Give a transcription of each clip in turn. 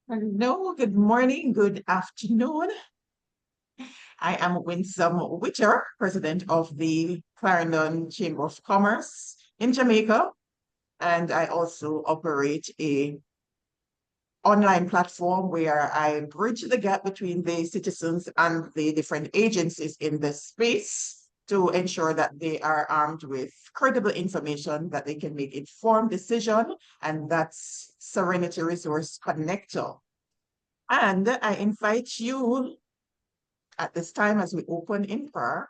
Hello, good morning, good afternoon. I am Winsome Witter, president of the Clarendon Chamber of Commerce in Jamaica, and I also operate a online platform where I bridge the gap between the citizens and the different agencies in this space to ensure that they are armed with credible information that they can make informed decision, and that's Serenity Resource Connector. And I invite you at this time as we open in prayer.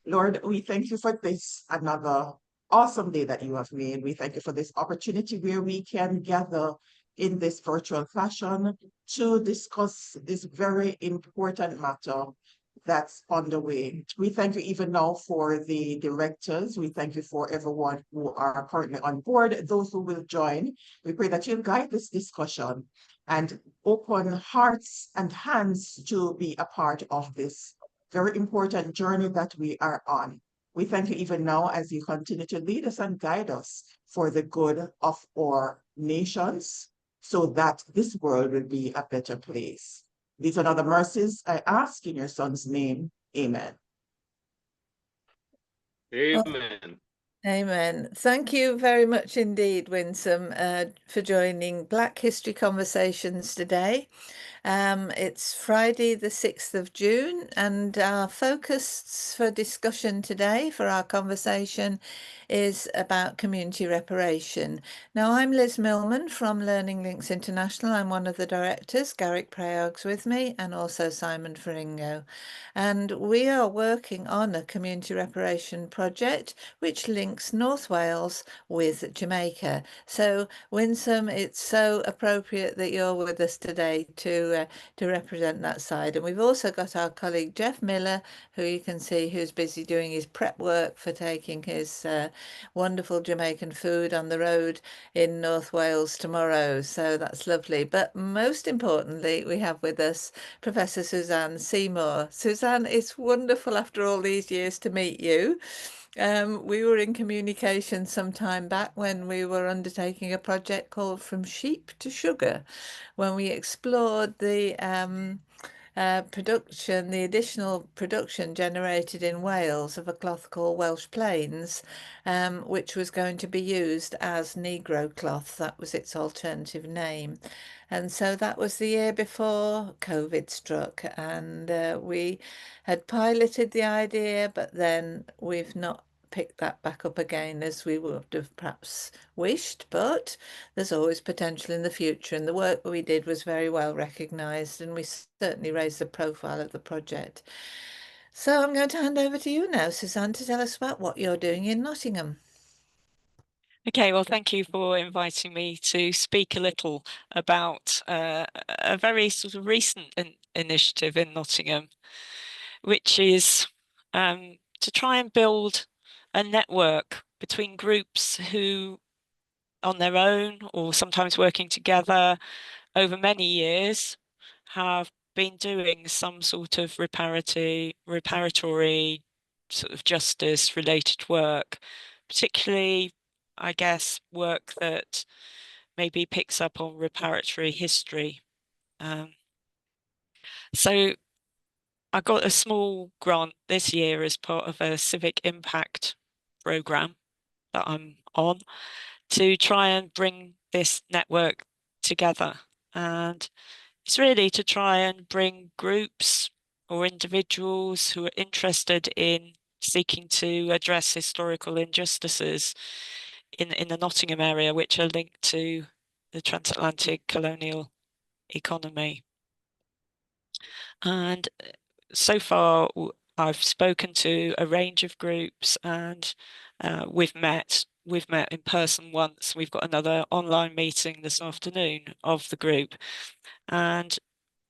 Lord, we thank you for this another awesome day that you have made. We thank you for this opportunity where we can gather in this virtual fashion to discuss this very important matter that's on the way. We thank you even now for the directors. We thank you for everyone who are currently on board, those who will join. We pray that you'll guide this discussion and open hearts and hands to be a part of this very important journey that we are on. We thank you even now as you continue to lead us and guide us for the good of our nations so that this world will be a better place. These are the mercies I ask in your son's name. Amen. Amen. Amen. Thank you very much indeed, Winsome, for joining Black History Conversations today. It's Friday, the 6th of June, and our focus for discussion today for our conversation is about community reparation. Now, I'm Liz Millman from Learning Links International. I'm one of the directors. Garrick Prayog's with me, and also Simon Faringo. And we are working on a community reparation project which links North Wales with Jamaica. So, Winsome, it's so appropriate that you're with us today to represent that side. And we've also got our colleague Jeff Miller, who you can see who's busy doing his prep work for taking his wonderful Jamaican food on the road in North Wales tomorrow. So that's lovely. But most importantly, we have with us Professor Susanne Seymour. Susanne, it's wonderful after all these years to meet you. We were in communication some time back when we were undertaking a project called From Sheep to Sugar, when we explored the production, the additional production generated in Wales of a cloth called Welsh Plains, which was going to be used as Negro cloth. That was its alternative name. And so that was the year before COVID struck, and we had piloted the idea, but then we've not pick that back up again as we would have perhaps wished, but there's always potential in the future, and the work that we did was very well recognised, and we certainly raised the profile of the project. So I'm going to hand over to you now, Susanne, to tell us about what you're doing in Nottingham. Okay, well, thank you for inviting me to speak a little about a very sort of recent initiative in Nottingham, which is to try and build a network between groups who, on their own or sometimes working together over many years, have been doing some sort of reparatory sort of justice related work, particularly, I guess, work that maybe picks up on reparatory history. So I got a small grant this year as part of a civic impact program that I'm on to try and bring this network together. And it's really to try and bring groups or individuals who are interested in seeking to address historical injustices in the Nottingham area, which are linked to the transatlantic colonial economy. And so far, I've spoken to a range of groups, and we've met in person once. We've got another online meeting this afternoon of the group. And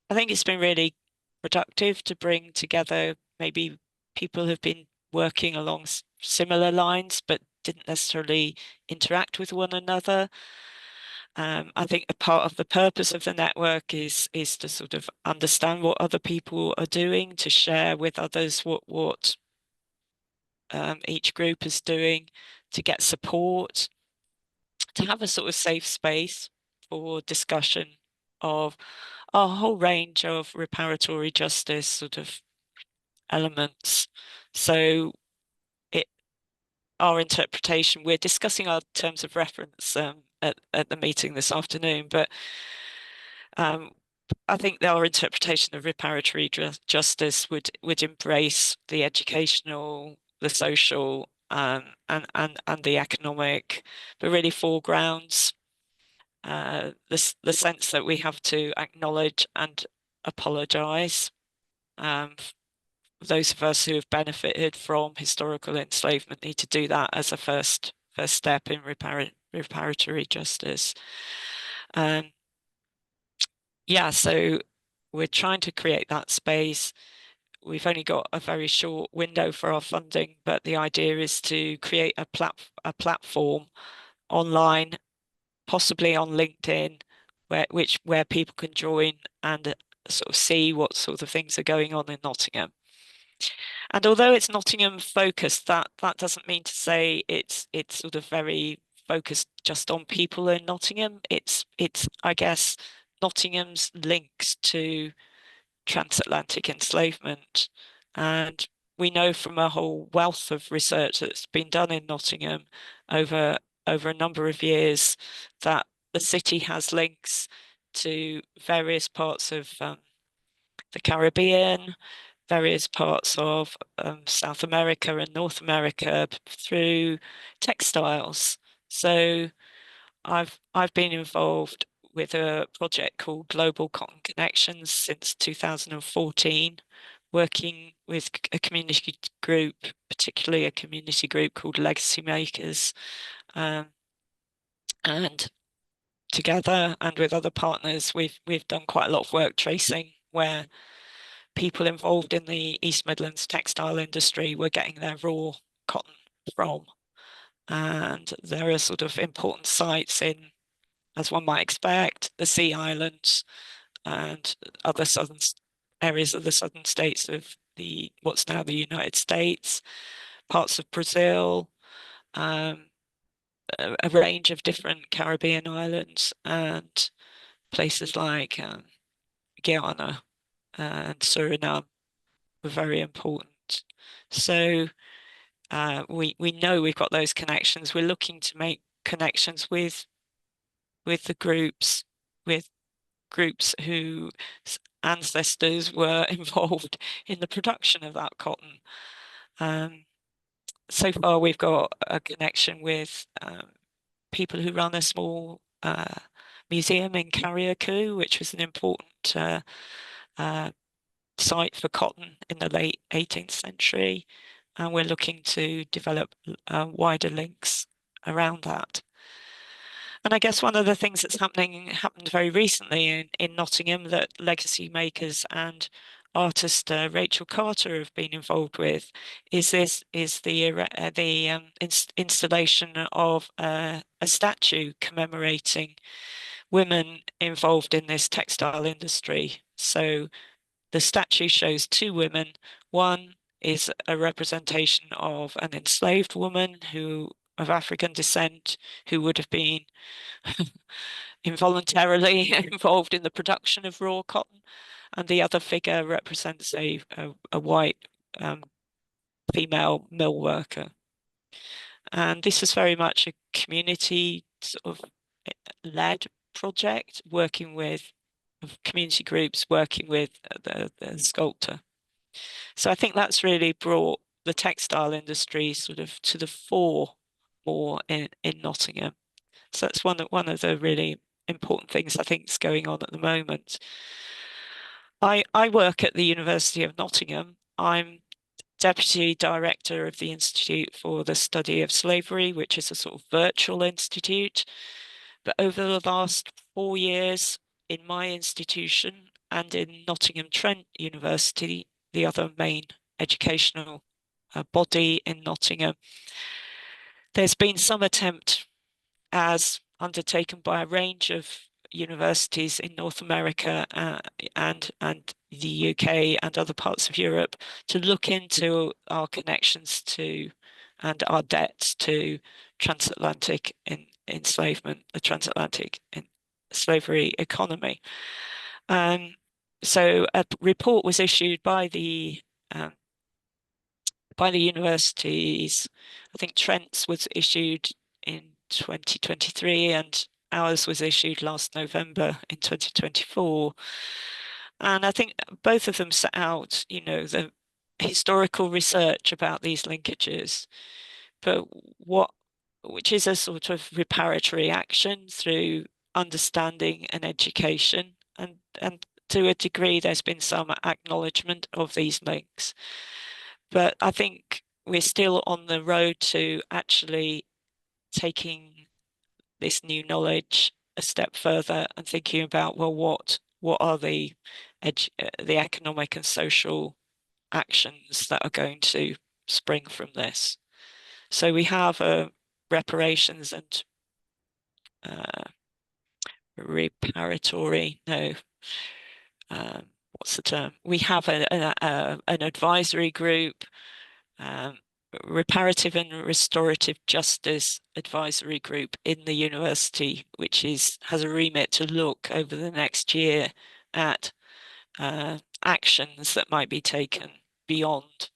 I think it's been really productive to bring together maybe people who've been working along similar lines, but didn't necessarily interact with one another. I think a part of the purpose of the network is to sort of understand what other people are doing, to share with others what each group is doing, to get support, to have a sort of safe space for discussion of a whole range of reparatory justice sort of elements. So our interpretation, we're discussing our terms of reference at the meeting this afternoon, but I think our interpretation of reparatory justice would embrace the educational, the social, and the economic, but really foregrounds the sense that we have to acknowledge and apologise. Those of us who have benefited from historical enslavement need to do that as a first step in reparatory justice. Yeah, so we're trying to create that space. We've only got a very short window for our funding, but the idea is to create a platform online, possibly on LinkedIn, where people can join and sort of see what sort of things are going on in Nottingham. And although it's Nottingham focused, that doesn't mean to say it's sort of very focused just on people in Nottingham. It's I guess Nottingham's links to transatlantic enslavement. And we know from a whole wealth of research that's been done in Nottingham over a number of years that the city has links to various parts of the Caribbean, various parts of South America and North America through textiles. So I've been involved with a project called Global Cotton Connections since 2014, working with a community group, particularly a community group called Legacy Makers, and together and with other partners, we've done quite a lot of work tracing where people involved in the East Midlands textile industry were getting their raw cotton from. And there are sort of important sites in, as one might expect, the Sea Islands and other southern areas of the southern states of what's now the United States, parts of Brazil, a range of different Caribbean islands, and places like Guyana and Suriname were very important. So we know we've got those connections. We're looking to make connections with the groups, with groups whose ancestors were involved in the production of that cotton. So far, we've got a connection with people who run a small museum in Carriacou, which was an important site for cotton in the late 18th century. And we're looking to develop wider links around that. And I guess one of the things that's happened very recently in Nottingham that Legacy Makers and artist Rachel Carter have been involved with is the installation of a statue commemorating women involved in this textile industry. So the statue shows two women. One is a representation of an enslaved woman of African descent who would have been involuntarily involved in the production of raw cotton, and the other figure represents a white female mill worker. And this is very much a community sort of led project, working with community groups, working with the sculptor. So I think that's really brought the textile industry sort of to the fore more in Nottingham. So that's one of the really important things I think is going on at the moment. I work at the University of Nottingham. I'm Deputy Director of the Institute for the Study of Slavery, which is a sort of virtual institute. But over the last 4 years in my institution and in Nottingham Trent University, the other main educational body in Nottingham, there's been some attempt, as undertaken by a range of universities in North America and the UK and other parts of Europe, to look into our connections to and our debts to transatlantic enslavement, the transatlantic slavery economy. So a report was issued by the universities. I think Trent's was issued in 2023 and ours was issued last November in 2024. And I think both of them set out, the historical research about these linkages, but which is a sort of reparatory action through understanding and education. And to a degree, there's been some acknowledgement of these links. But I think we're still on the road to actually taking this new knowledge a step further and thinking about, well, what are the economic and social actions that are going to spring from this? So we have reparations and reparatory, no, what's the term? We have an advisory group, reparative and restorative justice advisory group in the university, which has a remit to look over the next year at actions that might be taken beyond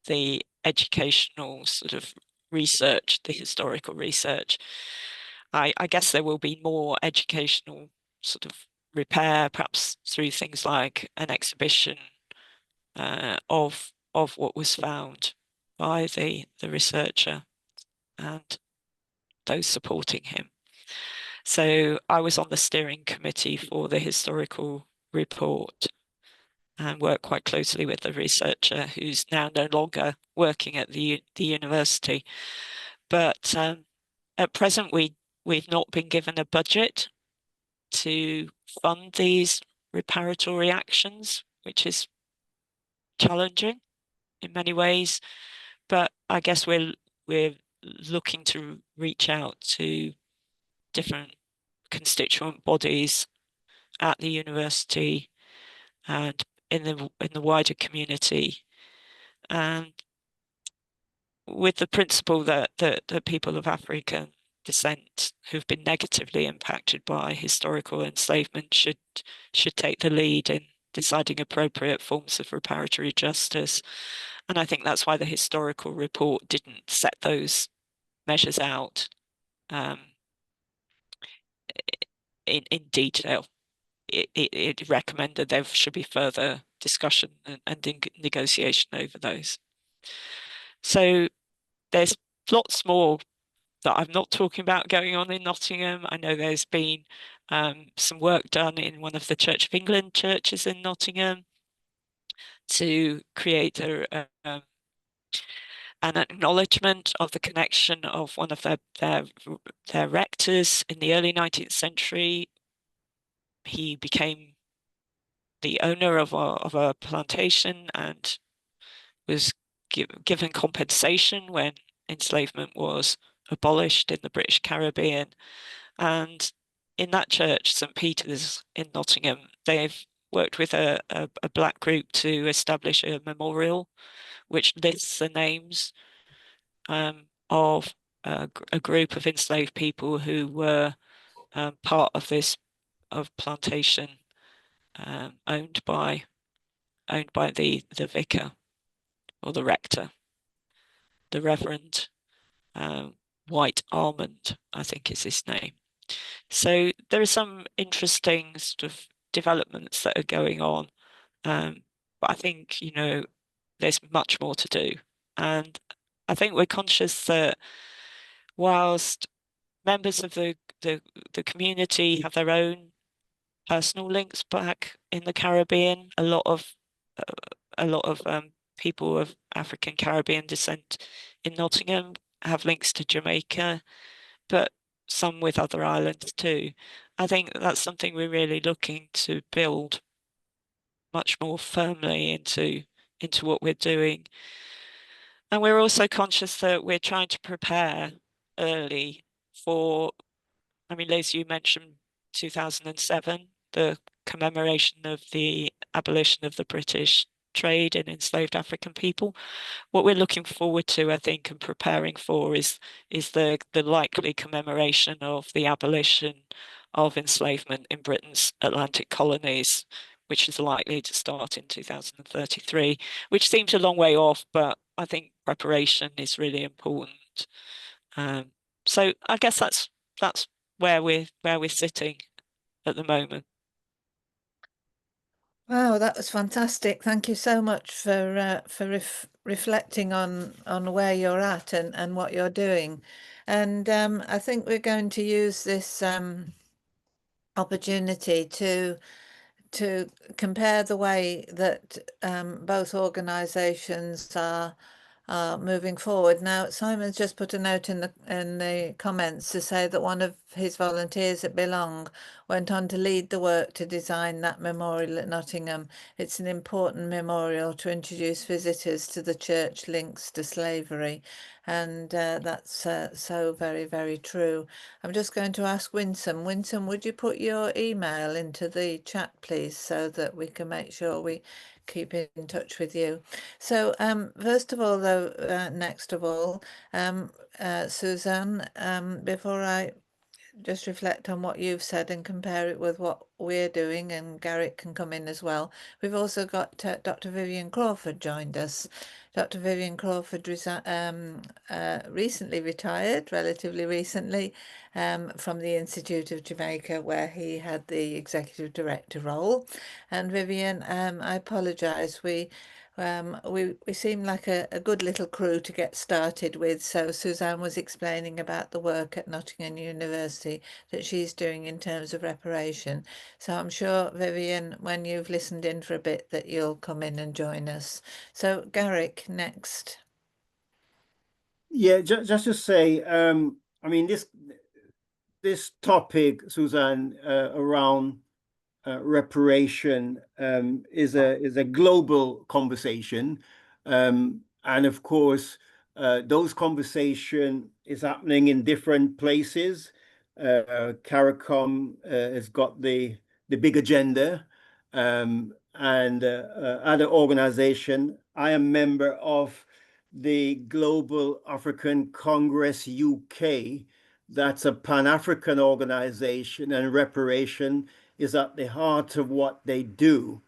the educational sort of research, the historical research. I guess there will be more educational sort of repair, perhaps through things like an exhibition of what was found by the researcher and those supporting him. So I was on the steering committee for the historical report and worked quite closely with the researcher who's now no longer working at the university. But at present, we've not been given a budget to fund these reparatory actions, which is challenging in many ways. But I guess we're looking to reach out to different constituent bodies at the university and in the wider community, and with the principle that the people of African descent who've been negatively impacted by historical enslavement should take the lead in deciding appropriate forms of reparatory justice. And I think that's why the historical report didn't set those measures out in detail. It recommended there should be further discussion and negotiation over those. So there's lots more that I'm not talking about going on in Nottingham. I know there's been some work done in one of the Church of England churches in Nottingham to create an acknowledgement of the connection of one of their rectors in the early 19th century. He became the owner of a plantation and was given compensation when enslavement was abolished in the British Caribbean. And in that church, St. Peter's in Nottingham, they've worked with a black group to establish a memorial which lists the names of a group of enslaved people who were part of this plantation owned by the vicar or the rector, the Reverend White Almond, I think is his name. So there are some interesting sort of developments that are going on, but I think there's much more to do, and I think we're conscious that whilst members of the community have their own personal links back in the Caribbean, a lot of people of African Caribbean descent in Nottingham have links to Jamaica, but some with other islands too. I think that's something we're really looking to build much more firmly into what we're doing. And we're also conscious that we're trying to prepare early for, I mean, Liz, you mentioned 2007, the commemoration of the abolition of the British trade in enslaved African people. What we're looking forward to, I think, and preparing for is the likely commemoration of the abolition of enslavement in Britain's Atlantic colonies, which is likely to start in 2033, which seems a long way off, but I think preparation is really important. So I guess that's where we're sitting at the moment. Wow, that was fantastic. Thank you so much for reflecting on where you're at and what you're doing. And I think we're going to use this opportunity to compare the way that both organisations are moving forward. Now, Simon's just put a note in the comments to say that one of his volunteers at Belong went on to lead the work to design that memorial at Nottingham. It's an important memorial to introduce visitors to the church links to slavery, and that's so very, very true. I'm just going to ask Winsome. Winsome, would you put your email into the chat, please, so that we can make sure we keep in touch with you. So first of all, though, next of all, Susanne, before I just reflect on what you've said and compare it with what we're doing, and Garrett can come in as well. We've also got Dr. Vivian Crawford joined us. Dr. Vivian Crawford recently retired, relatively recently, from the Institute of Jamaica, where he had the executive director role. And Vivian, I apologise, we seem like a good little crew to get started with. So Susanne was explaining about the work at Nottingham University that she's doing in terms of reparation. So I'm sure, Vivian, when you've listened in for a bit, that you'll come in and join us. So Garrick, next. Yeah, just to say, I mean, this topic, Susanne, around reparation is a global conversation, and of course, those conversation is happening in different places. CARICOM has got the big agenda, and other organization. I am member of the Global African Congress UK. That's a Pan-African organization, and reparation is at the heart of what they do.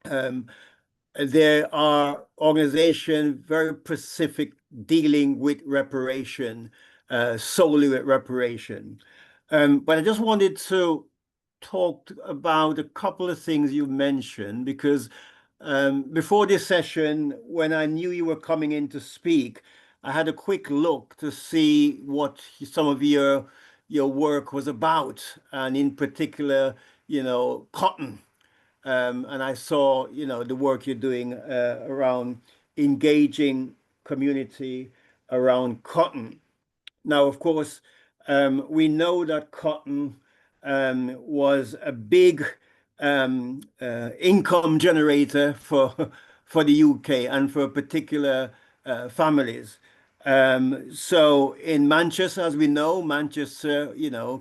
There are organizations very specific dealing with reparation, solely with reparation. But I just wanted to talk about a couple of things you mentioned, because before this session, when I knew you were coming in to speak, I had a quick look to see what some of your work was about, and in particular, cotton. And I saw, the work you're doing around engaging community around cotton. Now, of course, we know that cotton was a big income generator for the UK and for particular families. So in Manchester, as we know, Manchester,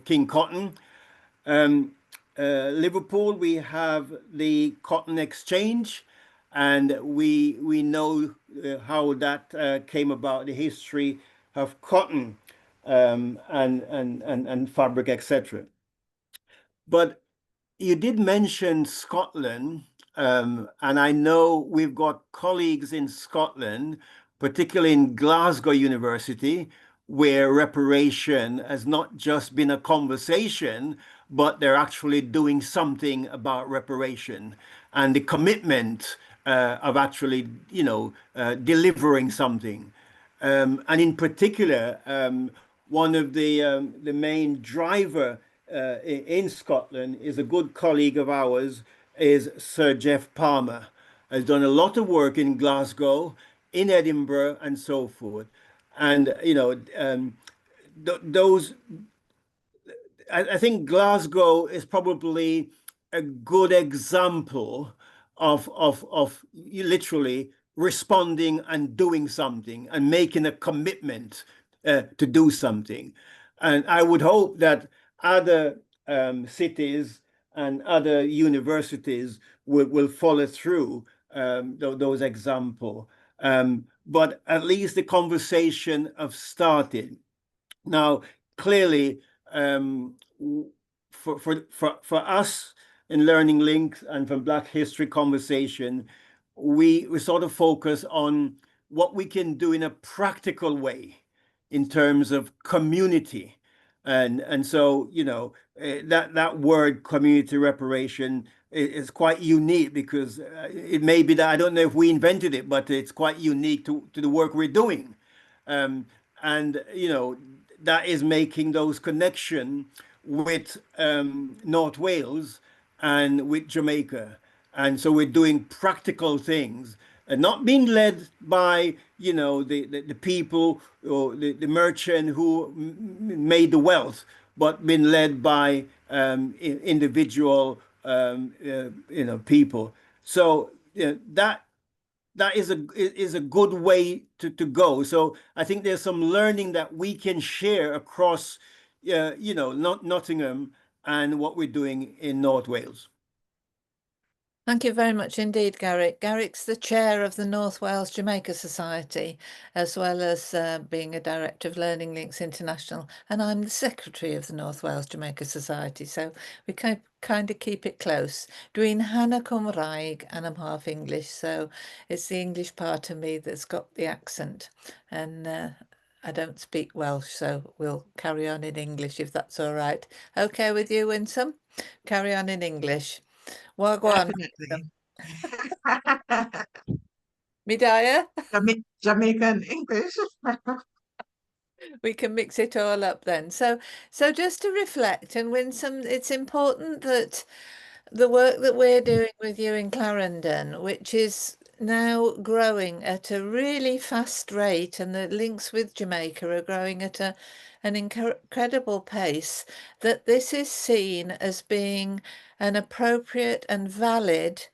King Cotton. Liverpool, we have the Cotton Exchange, and we know how that came about, the history of cotton and fabric, etc. But you did mention Scotland, and I know we've got colleagues in Scotland, particularly in Glasgow University, where reparation has not just been a conversation, but they're actually doing something about reparation and the commitment of actually, delivering something. And in particular, one of the main driver in Scotland is a good colleague of ours, is Sir Jeff Palmer. Has done a lot of work in Glasgow, in Edinburgh, and so forth. And those. I think Glasgow is probably a good example of literally responding and doing something and making a commitment to do something. And I would hope that other cities and other universities will follow through those examples. But at least the conversation have started. Now, clearly, for us in Learning Links and from Black History Conversation, we sort of focus on what we can do in a practical way in terms of community. And so, you know, that word community reparation is quite unique because it may be that, I don't know if we invented it, but it's quite unique to the work we're doing. And, you know, that is making those connections with North Wales and with Jamaica. And so we're doing practical things and not being led by, you know, the people or the merchant who made the wealth, but been led by individual, you know, people. So that is a good way to go. So I think there's some learning that we can share across, you know, Nottingham and what we're doing in North Wales. Thank you very much indeed, Garrick. Garrick's the chair of the North Wales Jamaica Society, as well as being a director of Learning Links International, and I'm the secretary of the North Wales Jamaica Society, so we kind of keep it close. Dwi'n Hannah Cymraeg and I'm half English, so it's the English part of me that's got the accent, and I don't speak Welsh, so we'll carry on in English if that's all right. Okay with you, Winsome? Carry on in English. Wagwan. Definitely. Midaya, Jamaican English. we can mix it all up then. So just to reflect, and Winsome, it's important that the work that we're doing with you in Clarendon, which is now growing at a really fast rate, and the links with Jamaica are growing at an incredible pace, that this is seen as being an appropriate and valid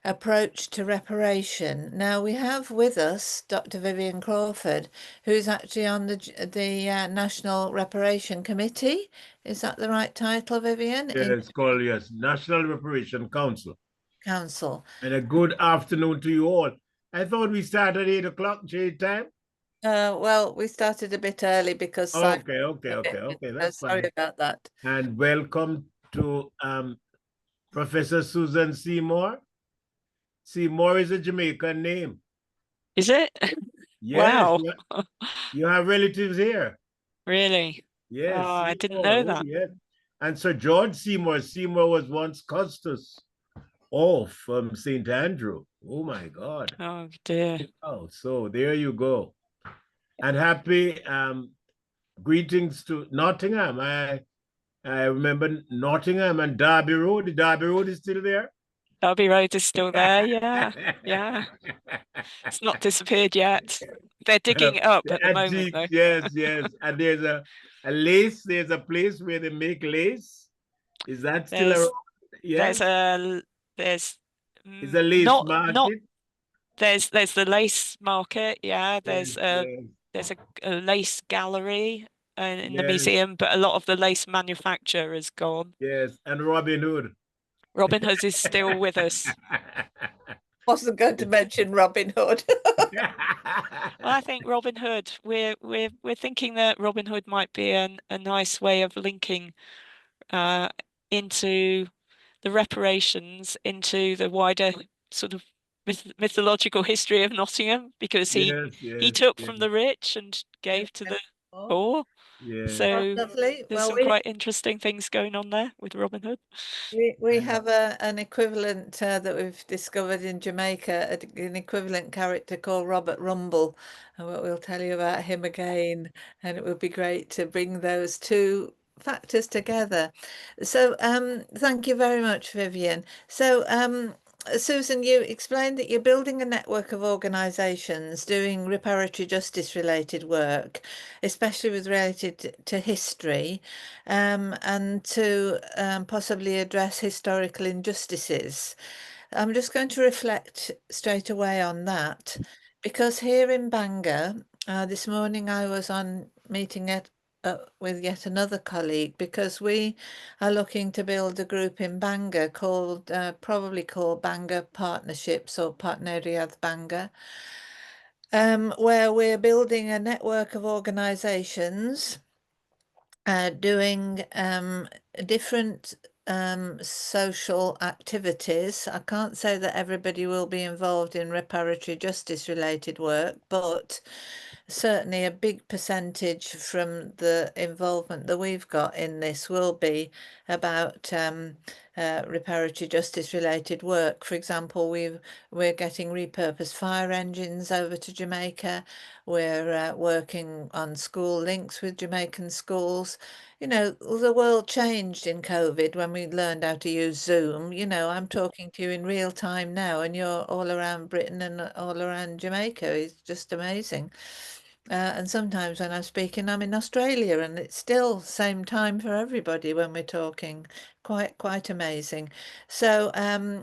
approach to reparation. Now we have with us Dr. Vivian Crawford, who's actually on the National Reparation Committee. Is that the right title, Vivian? Yeah, it's called, yes, National Reparation Council. Council. And a good afternoon to you all. I thought we started at 8 o'clock, J time. Well, we started a bit early because Okay, that's sorry fine. about that. And welcome to Professor Susanne Seymour. Seymour is a Jamaican name. Is it? Yes, Wow. you have relatives here. Really? Yes. Oh, I didn't Seymour, know that. Yes. And Sir George Seymour. Seymour was once Custos. Oh, from St. Andrew. Oh my God. Oh dear. Oh, so there you go. And happy greetings to Nottingham. I remember Nottingham and Derby Road. The Derby Road is still there. Derby Road is still there. Yeah, yeah. It's not disappeared yet. They're digging it up at the moment, though. Yes. And there's a lace. There's a place where they make lace. Is that still around? Yes. There's It's a lace market. There's the lace market. Yeah. There's Yes. a lace gallery in the museum, but a lot of the lace manufacture is gone. Yes, and Robin Hood. Robin Hood is still with us. Wasn't going to mention Robin Hood. Well, I think Robin Hood, we're thinking that Robin Hood might be a nice way of linking into the reparations, into the wider sort of mythological history of Nottingham, because he took from the rich and gave to the poor. Yes. So lovely. there's some quite interesting things going on there with Robin Hood. We have an equivalent that we've discovered in Jamaica, an equivalent character called Robert Rumble, and we'll tell you about him again, and it would be great to bring those two factors together. So thank you very much, Vivian. So Susan, you explained that you're building a network of organisations doing reparatory justice related work, especially with related to history, and to possibly address historical injustices. I'm just going to reflect straight away on that, because here in Bangor, this morning I was on meeting with yet another colleague, because we are looking to build a group in Bangor called, probably called Bangor Partnerships or Partneriaeth Bangor, where we're building a network of organisations doing different social activities. I can't say that everybody will be involved in reparatory justice related work, but certainly a big percentage from the involvement that we've got in this will be about reparatory justice related work. For example, we're getting repurposed fire engines over to Jamaica. We're working on school links with Jamaican schools. You know, the world changed in COVID when we learned how to use Zoom. You know, I'm talking to you in real time now, and you're all around Britain and all around Jamaica. It's just amazing. And sometimes when I'm speaking, I'm in Australia, and it's still same time for everybody when we're talking. Quite amazing. So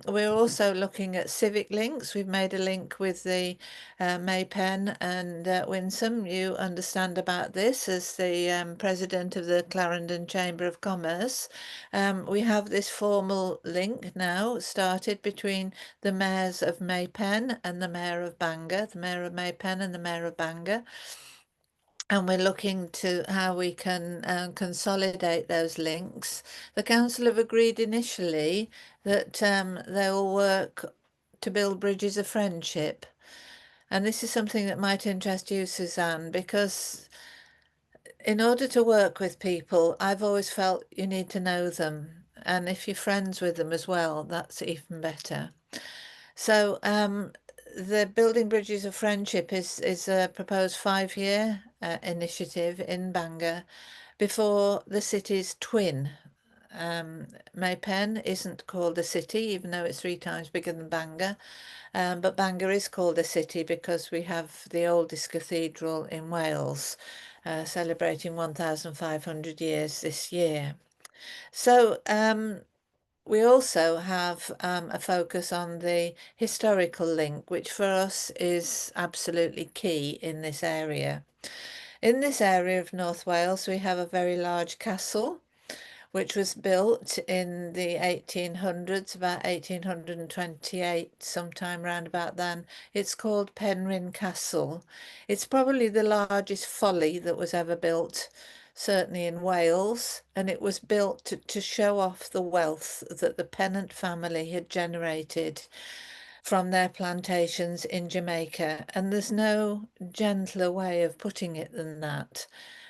we're also looking at civic links. We've made a link with the Maypen and Winsome. You understand about this as the president of the Clarendon Chamber of Commerce. We have this formal link now started between the mayors of Maypen and the mayor of Bangor, the mayor of Maypen and the mayor of Bangor. And we're looking to how we can consolidate those links. The council have agreed initially that they will work to build bridges of friendship. And this is something that might interest you, Susanne, because in order to work with people, I've always felt you need to know them. And if you're friends with them as well, that's even better. So the Building Bridges of Friendship is a proposed 5-year initiative in Bangor before the city's twin. Maypen isn't called a city, even though it's 3 times bigger than Bangor. But Bangor is called a city because we have the oldest cathedral in Wales, celebrating 1,500 years this year. So we also have a focus on the historical link, which for us is absolutely key in this area. In this area of North Wales, we have a very large castle, which was built in the 1800s, about 1828, sometime round about then. It's called Penrhyn Castle. It's probably the largest folly that was ever built, certainly in Wales, and it was built to show off the wealth that the Pennant family had generated from their plantations in Jamaica. And there's no gentler way of putting it than that.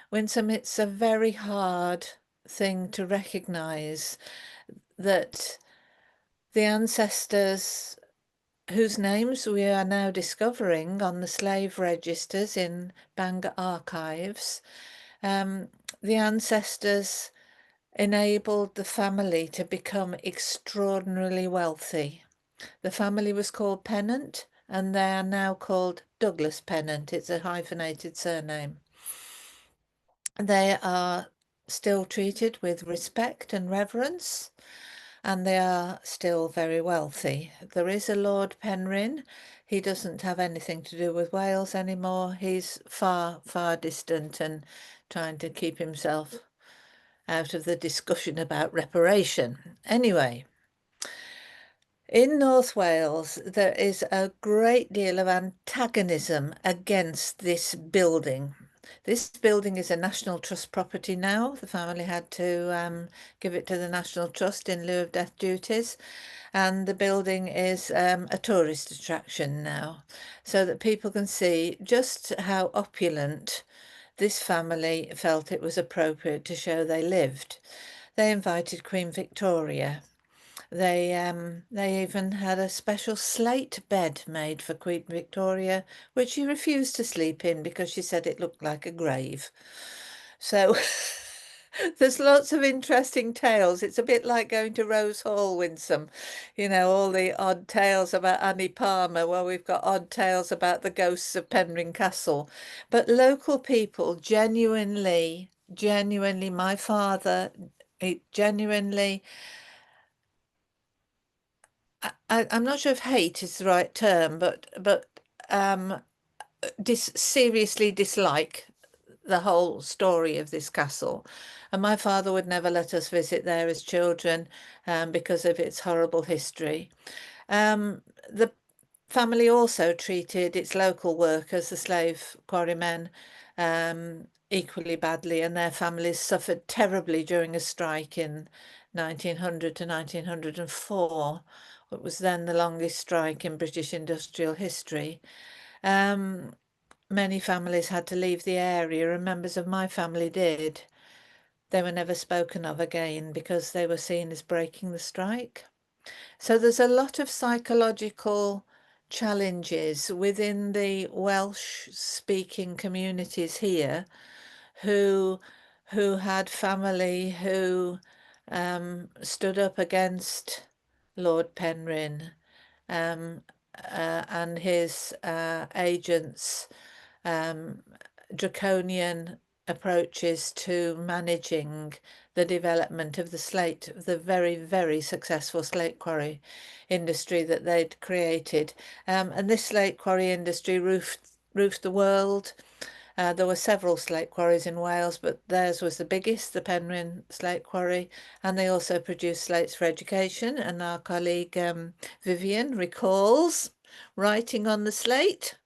Winsome, it's a very hard thing to recognise that the ancestors whose names we are now discovering on the slave registers in Bangor archives, the ancestors enabled the family to become extraordinarily wealthy. The family was called Pennant, and they are now called Douglas Pennant. It's a hyphenated surname. They are still treated with respect and reverence, and they are still very wealthy. There is a Lord Penrhyn. He doesn't have anything to do with Wales anymore. He's far, far distant and trying to keep himself out of the discussion about reparation. Anyway, in North Wales, there is a great deal of antagonism against this building. This building is a National Trust property now. The family had to give it to the National Trust in lieu of death duties. And the building is a tourist attraction now, so that people can see just how opulent this family felt it was appropriate to show they lived. They invited Queen Victoria. They even had a special slate bed made for Queen Victoria, which she refused to sleep in because she said it looked like a grave. So there's lots of interesting tales. It's a bit like going to Rose Hall, Winsome. You know, all the odd tales about Annie Palmer. Well, we've got odd tales about the ghosts of Penrhyn Castle. But local people genuinely, my father, genuinely, I'm not sure if hate is the right term, but seriously dislike the whole story of this castle. And my father would never let us visit there as children because of its horrible history. The family also treated its local workers, the slave quarrymen, equally badly, and their families suffered terribly during a strike in 1900 to 1904. It was then the longest strike in British industrial history. Many families had to leave the area, and members of my family did. They were never spoken of again because they were seen as breaking the strike. So there's a lot of psychological challenges within the Welsh-speaking communities here who had family who stood up against Lord Penrhyn and his agents' draconian approaches to managing the development of the very, very successful slate quarry industry that they'd created. And this slate quarry industry roofed the world. There were several slate quarries in Wales, but theirs was the biggest, the Penrhyn slate quarry, and they also produced slates for education. And our colleague Vivian recalls writing on the slate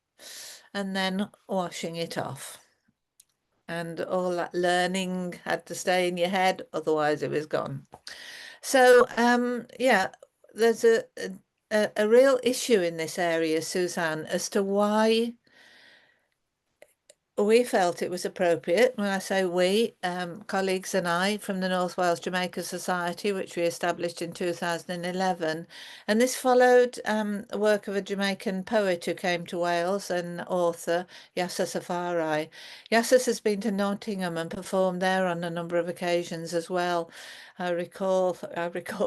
and then washing it off. And all that learning had to stay in your head, otherwise it was gone. So yeah, there's a real issue in this area, Susanne, as to why we felt it was appropriate. When I say we, colleagues and I from the North Wales Jamaica Society, which we established in 2011. And this followed the work of a Jamaican poet who came to Wales, an author, Yasser Safari. Yasser has been to Nottingham and performed there on a number of occasions as well. I recall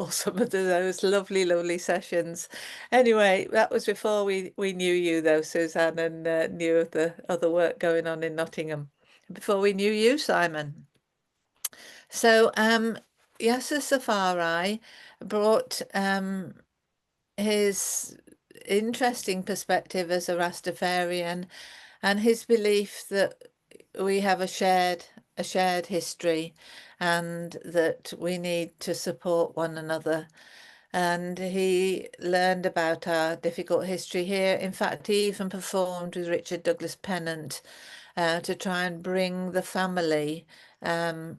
some of those lovely, lovely sessions. Anyway, that was before we knew you, though, Susanne, and knew of the other work going on in Nottingham. Before we knew you, Simon. So Yasser Safari brought his interesting perspective as a Rastafarian and his belief that we have a shared history and that we need to support one another. And he learned about our difficult history here. In fact, he even performed with Richard Douglas Pennant to try and bring the family of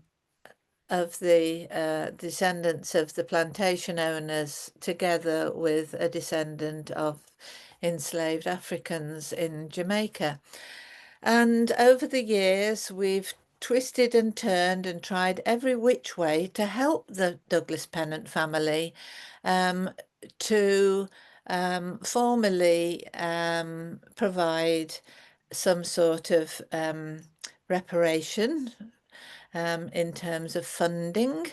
the descendants of the plantation owners together with a descendant of enslaved Africans in Jamaica. And over the years, we've twisted and turned and tried every which way to help the Douglas Pennant family to formally provide some sort of reparation in terms of funding.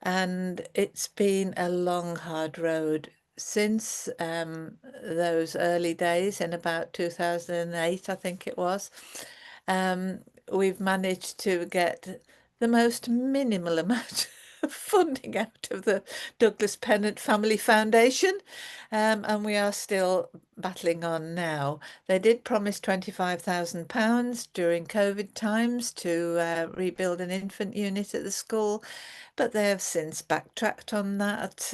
And it's been a long, hard road since those early days in about 2008, I think it was. We've managed to get the most minimal amount of funding out of the Douglas Pennant Family Foundation, and we are still battling on now. They did promise £25,000 during COVID times to rebuild an infant unit at the school, but they have since backtracked on that,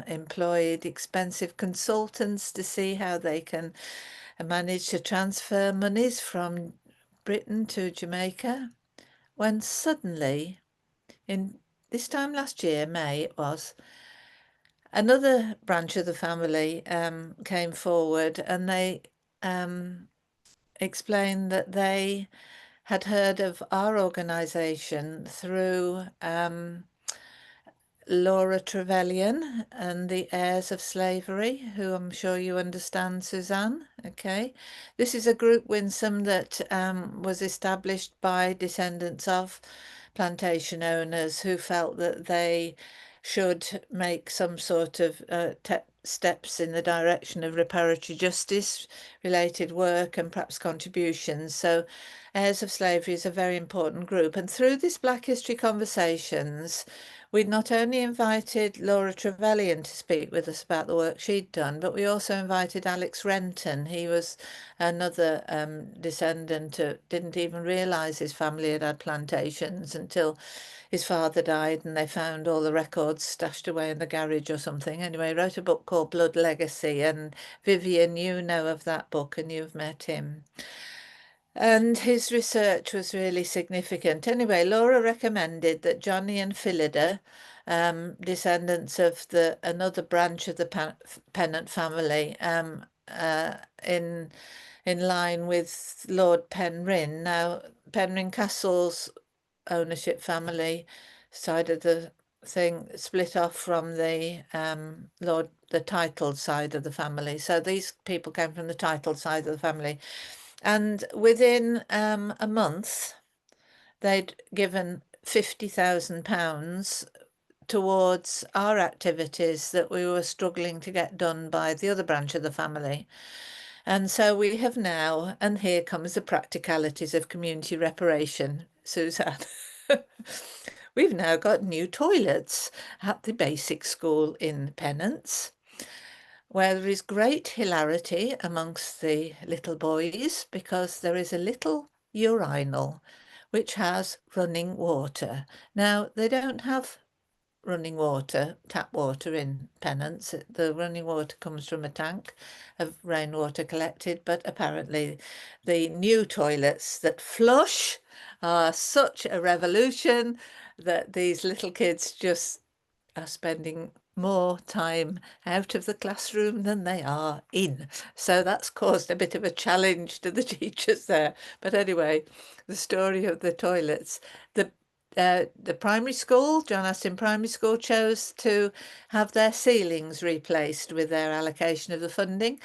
employed expensive consultants to see how they can manage to transfer monies from Britain to Jamaica, when suddenly, in this time last year, May it was, another branch of the family came forward and they explained that they had heard of our organisation through Laura Trevelyan and the Heirs of Slavery, who I'm sure you understand, Susanne. Okay, this is a group, Winsome, that was established by descendants of plantation owners who felt that they should make some sort of steps in the direction of reparatory justice related work and perhaps contributions. So Heirs of Slavery is a very important group. And through this Black History Conversations, we'd not only invited Laura Trevelyan to speak with us about the work she'd done, but we also invited Alex Renton. He was another descendant who didn't even realise his family had had plantations until his father died and they found all the records stashed away in the garage or something. Anyway, he wrote a book called Blood Legacy, and Vivian, you know of that book and you've met him. And his research was really significant. Anyway, Laura recommended that Johnny and Phillida, descendants of another branch of the Pennant family, in line with Lord Penrhyn. Now, Penrhyn Castle's ownership family side of the thing split off from the titled side of the family. So these people came from the titled side of the family. And within a month, they'd given £50,000 towards our activities that we were struggling to get done by the other branch of the family. And so we have now, and here comes the practicalities of community reparation, Suzanne. We've now got new toilets at the basic school in Pennants, where there is great hilarity amongst the little boys because there is a little urinal which has running water. Now, they don't have running water, tap water in Pennants. The running water comes from a tank of rainwater collected, but apparently the new toilets that flush are such a revolution that these little kids just are spending more time out of the classroom than they are in. So that's caused a bit of a challenge to the teachers there. But anyway, the story of the toilets. The primary school, John Aston Primary School, chose to have their ceilings replaced with their allocation of the funding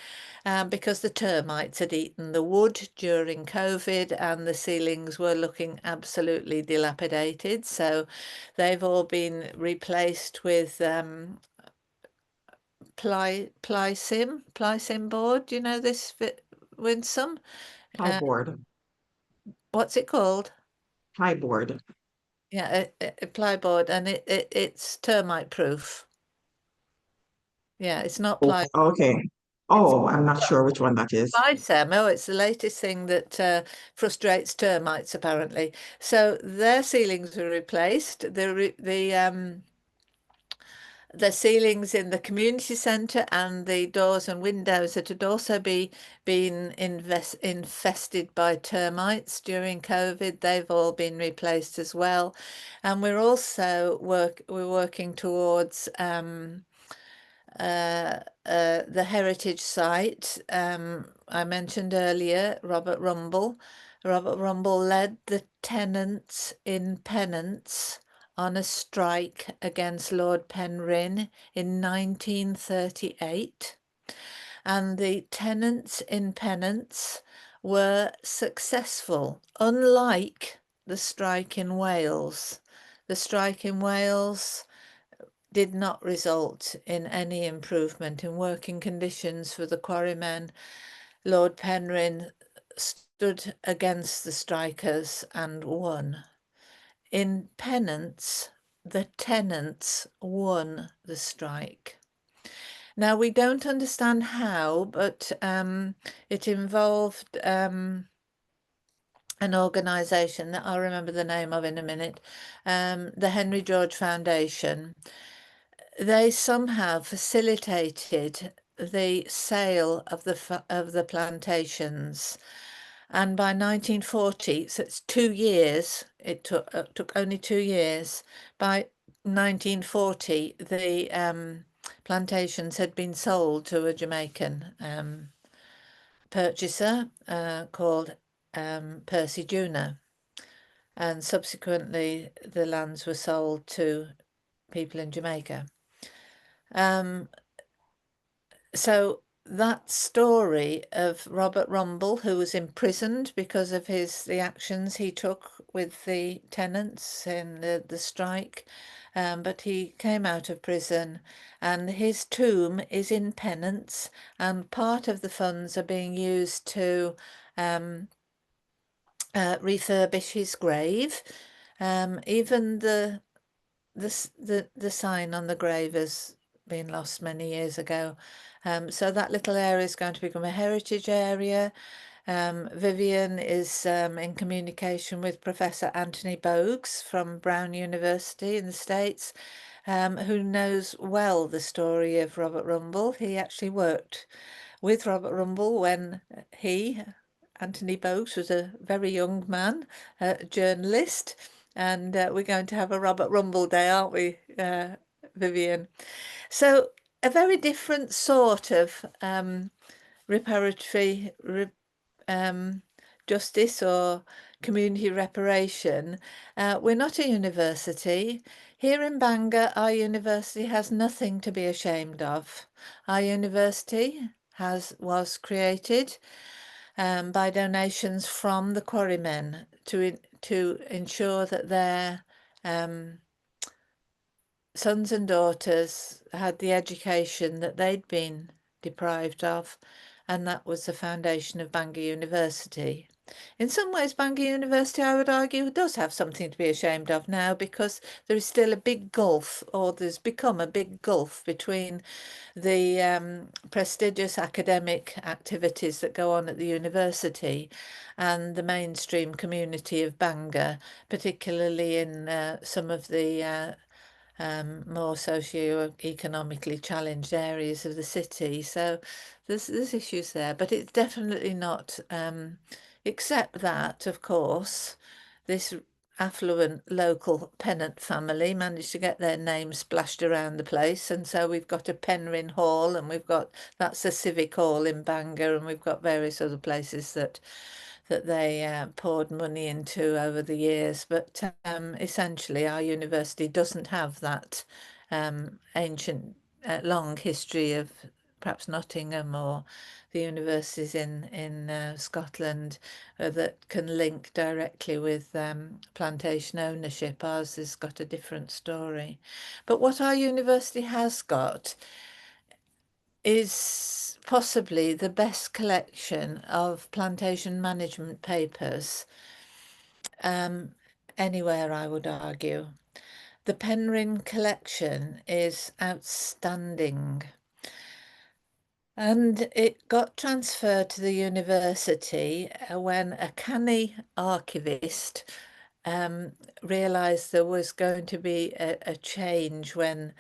because the termites had eaten the wood during COVID and the ceilings were looking absolutely dilapidated. So they've all been replaced with ply-sim board. Do you know this, Winsome? High board. What's it called? High board. Yeah, a plyboard, and it's termite proof. Yeah, it's not ply. Okay. Oh, I'm not sure which one that is. Ply-sim. Oh, it's the latest thing that frustrates termites, apparently. So their ceilings were replaced. The ceilings in the community centre and the doors and windows that had also been infested by termites during COVID, they've all been replaced as well. And we're also working towards the heritage site. I mentioned earlier Robert Rumble. Robert Rumble led the tenants in Pennants on a strike against Lord Penrhyn in 1938. And the tenants in Pennants were successful, unlike the strike in Wales. The strike in Wales did not result in any improvement in working conditions for the quarrymen. Lord Penrhyn stood against the strikers and won. In Pennants, the tenants won the strike. Now, we don't understand how, but it involved an organisation that I'll remember the name of in a minute, the Henry George Foundation. They somehow facilitated the sale of the plantations, and by 1940, so it's 2 years. It took only 2 years. By 1940, the plantations had been sold to a Jamaican purchaser called Percy Junior, and subsequently the lands were sold to people in Jamaica. So that story of Robert Rumble, who was imprisoned because of the actions he took with the tenants in the strike, but he came out of prison and his tomb is in Pennants, and part of the funds are being used to refurbish his grave. Even the sign on the grave has been lost many years ago. So that little area is going to become a heritage area. Vivian is in communication with Professor Anthony Bogues from Brown University in the States, who knows well the story of Robert Rumble. He actually worked with Robert Rumble when he Anthony Boat was a very young man, a journalist, and we're going to have a Robert Rumble Day, aren't we, Vivian? So a very different sort of reparatory justice or community reparation. We're not a university. Here in Bangor, our university has nothing to be ashamed of. Our university was created by donations from the quarrymen to ensure that their sons and daughters had the education that they'd been deprived of, and that was the foundation of Bangor University. In some ways, Bangor University, I would argue, does have something to be ashamed of now, because there is still a big gulf, or there's become a big gulf between the prestigious academic activities that go on at the university and the mainstream community of Bangor, particularly in some of the more socio-economically challenged areas of the city. So there's issues there, but it's definitely not, except that, of course, this affluent local Pennant family managed to get their name splashed around the place, and so we've got a Penryn Hall, and that's a civic hall in Bangor, and we've got various other places that they poured money into over the years. But essentially, our university doesn't have that ancient, long history of perhaps Nottingham or the universities in Scotland that can link directly with plantation ownership. Ours has got a different story. But what our university has got is possibly the best collection of plantation management papers anywhere, I would argue. The Penryn collection is outstanding, and it got transferred to the university when a canny archivist realised there was going to be a change when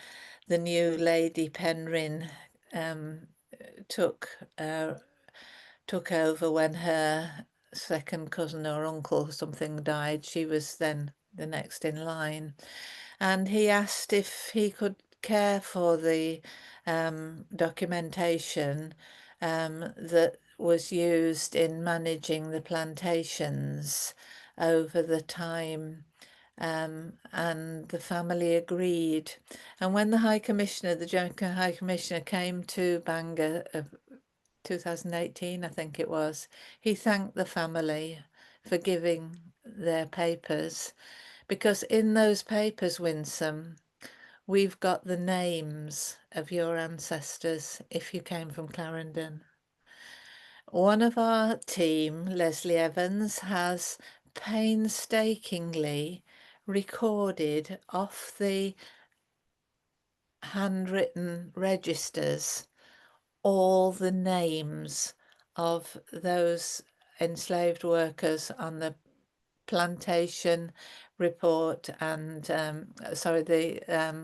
the new Lady Penryn took over when her second cousin or uncle or something died. She was then the next in line, and he asked if he could care for the documentation that was used in managing the plantations over the time. And the family agreed. And when the High Commissioner, the Jamaican High Commissioner, came to Bangor 2018, I think it was, he thanked the family for giving their papers, because in those papers, Winsome, we've got the names of your ancestors if you came from Clarendon. One of our team, Leslie Evans, has painstakingly recorded off the handwritten registers all the names of those enslaved workers on the plantation report and the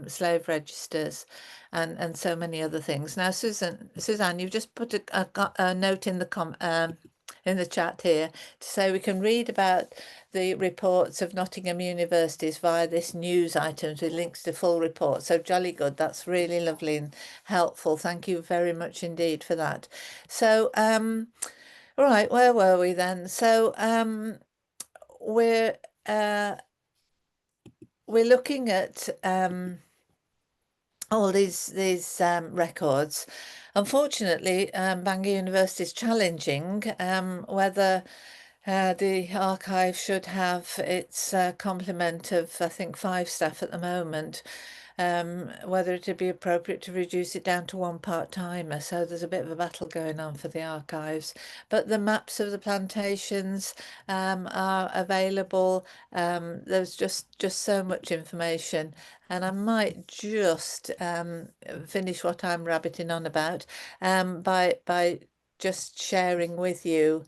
slave registers and so many other things. Now, Suzanne, you've just put a note in the chat here to say we can read about the reports of Nottingham universities via this news items with links to full reports. So jolly good. That's really lovely and helpful. Thank you very much indeed for that. So, all right, where were we then? So, we're looking at all these records. Unfortunately, Bangor University is challenging whether the archive should have its complement of, I think, 5 staff at the moment, whether it would be appropriate to reduce it down to 1 part-timer. So there's a bit of a battle going on for the archives. But the maps of the plantations are available. There's just so much information. And I might just finish what I'm rabbiting on about by just sharing with you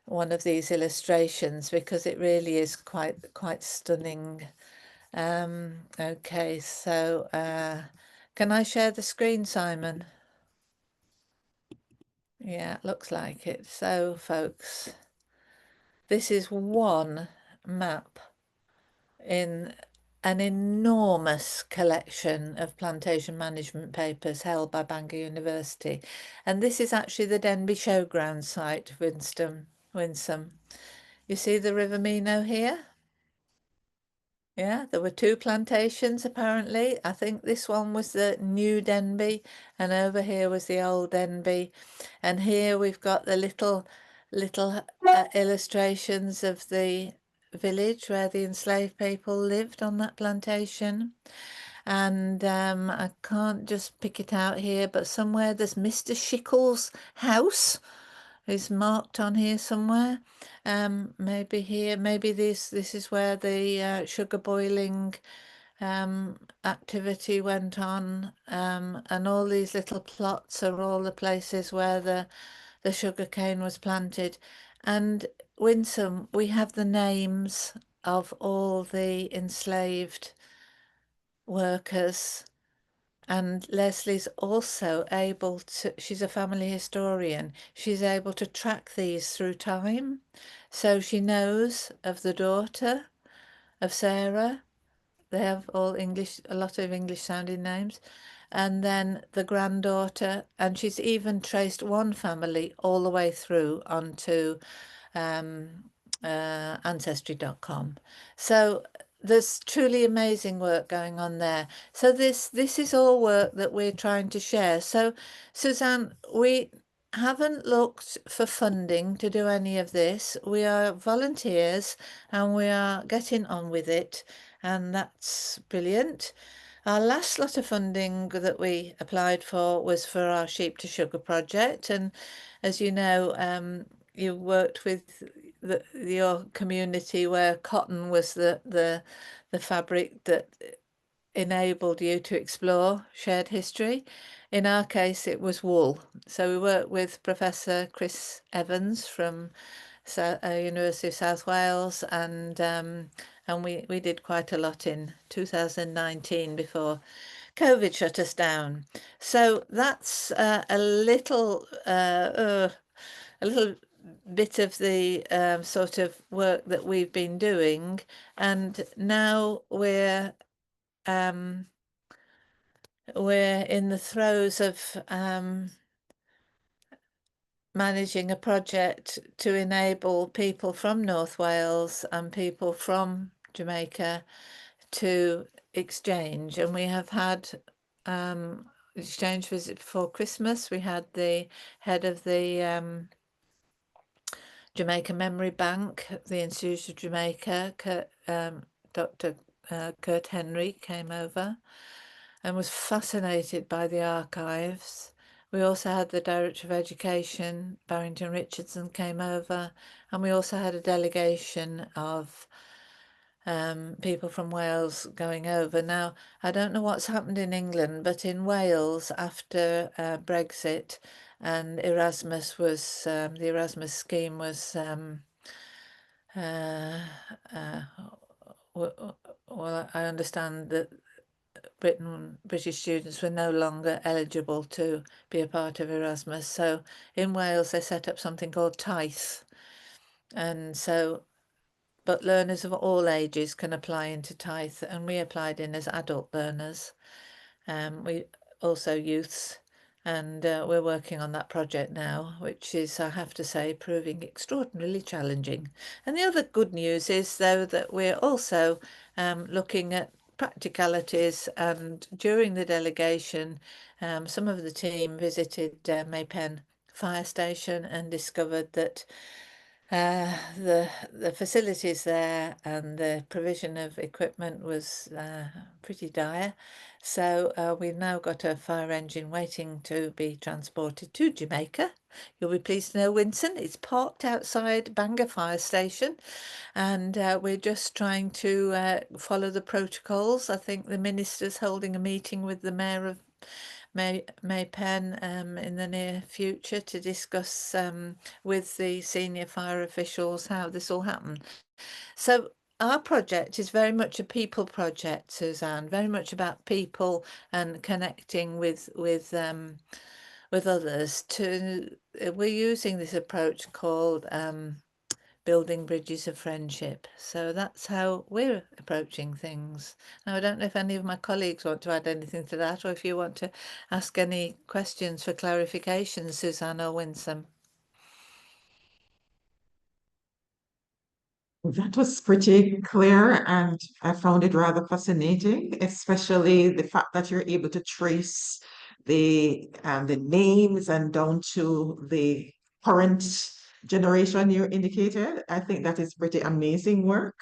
one of these illustrations, because it really is quite stunning. Okay, so can I share the screen, Simon? Yeah, it looks like it. So, folks, this is one map in an enormous collection of plantation management papers held by Bangor University. And this is actually the Denby Showground site, Winsome. You see the River Meno here? Yeah, there were two plantations apparently. I think this one was the new Denby, and over here was the old Denby. And here we've got the little illustrations of the village where the enslaved people lived on that plantation. And I can't just pick it out here, but somewhere there's Mr. Shickle's house is marked on here somewhere. Maybe here, maybe this is where the sugar boiling activity went on, and all these little plots are all the places where the sugar cane was planted. And Winsome, we have the names of all the enslaved workers. And Leslie's also able to, she's a family historian, she's able to track these through time. So she knows of the daughter of Sarah. They have all English, a lot of English sounding names. And then the granddaughter, and she's even traced one family all the way through onto ancestry.com. So there's truly amazing work going on there. So this is all work that we're trying to share. So Susanne, we haven't looked for funding to do any of this. We are volunteers and we are getting on with it, and that's brilliant. Our last lot of funding that we applied for was for our Sheep to Sugar project, and as you know, you worked with your community where cotton was the fabric that enabled you to explore shared history. In our case, it was wool. So we worked with Professor Chris Evans from University of South Wales, and we did quite a lot in 2019 before COVID shut us down. So that's a little bit of the sort of work that we've been doing, and now we're in the throes of managing a project to enable people from North Wales and people from Jamaica to exchange. And we have had exchange visit before Christmas. We had the head of the Jamaica Memory Bank, the Institute of Jamaica, Dr. Kurt Henry, came over and was fascinated by the archives. We also had the Director of Education, Barrington Richardson, came over, and we also had a delegation of people from Wales going over. Now, I don't know what's happened in England, but in Wales, after Brexit, and Erasmus was, the Erasmus scheme was, well, I understand that British students were no longer eligible to be a part of Erasmus. So in Wales, they set up something called TITHE. And so, but learners of all ages can apply into TITHE, and we applied in as adult learners. We also youths, and we're working on that project now, which is, I have to say, proving extraordinarily challenging. And the other good news is, though, that we're also looking at practicalities, and during the delegation, some of the team visited Maypen fire station and discovered that the facilities there and the provision of equipment was pretty dire. So we've now got a fire engine waiting to be transported to Jamaica. You'll be pleased to know, Winston, it's parked outside Bangor Fire Station, and we're just trying to follow the protocols. I think the minister's holding a meeting with the mayor of Maypen in the near future to discuss with the senior fire officials how this will happen. So our project is very much a people project, Suzanne, very much about people and connecting with with others to, we're using this approach called building bridges of friendship. So that's how we're approaching things. Now, I don't know if any of my colleagues want to add anything to that, or if you want to ask any questions for clarification, Susanne or Winsome. That was pretty clear, and I found it rather fascinating, especially the fact that you're able to trace the names and down to the current generation you indicated. I think that is pretty amazing work,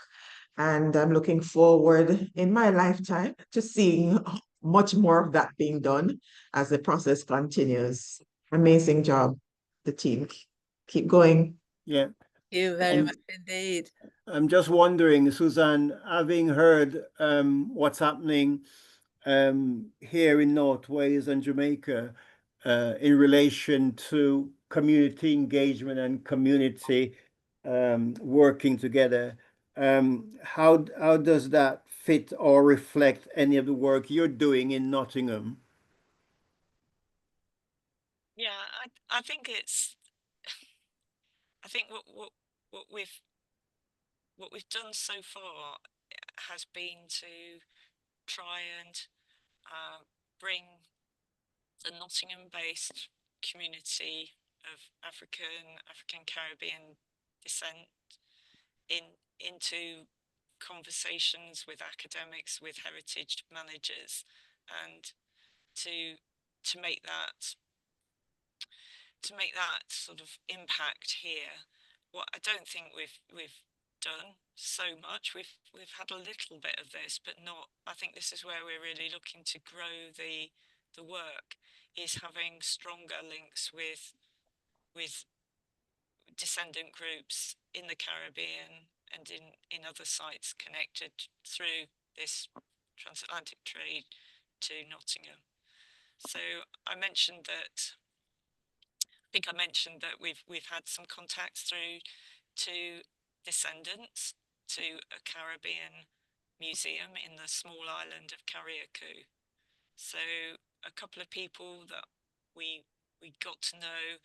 and I'm looking forward in my lifetime to seeing much more of that being done as the process continues. Amazing job, the team. Keep going. Yeah. Thank you very And much indeed. I'm just wondering, Suzanne, having heard what's happening here in North Wales and Jamaica in relation to community engagement and community working together, how does that fit or reflect any of the work you're doing in Nottingham? Yeah, I think it's, I think what we've done so far has been to try and bring the Nottingham-based community of African Caribbean descent into conversations with academics, with heritage managers, and to make that sort of impact here. What I don't think we've done so much. We've had a little bit of this, but not. I think this is where we're really looking to grow the work, is having stronger links with descendant groups in the Caribbean and in other sites connected through this transatlantic trade to Nottingham. So I think I mentioned that we've had some contacts through to descendants to a Caribbean museum in the small island of Carriacou. So a couple of people that we got to know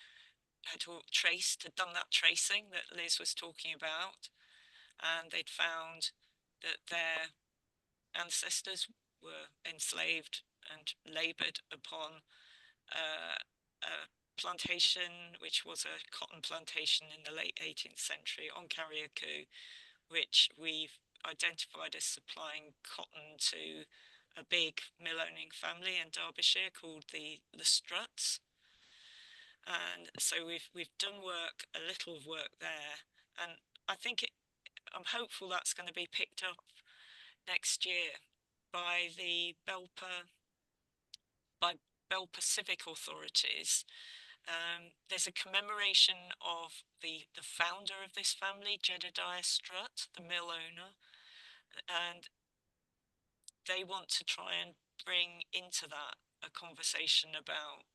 had done that tracing that Liz was talking about, and they'd found that their ancestors were enslaved and laboured upon a plantation, which was a cotton plantation in the late 18th century on Carriacou, which we've identified as supplying cotton to a big mill-owning family in Derbyshire called the Struts. And so we've done a little work there, and I think I'm hopeful that's going to be picked up next year by the Belper civic authorities. There's a commemoration of the founder of this family, Jedediah Strutt, the mill owner, and they want to try and bring into that a conversation about,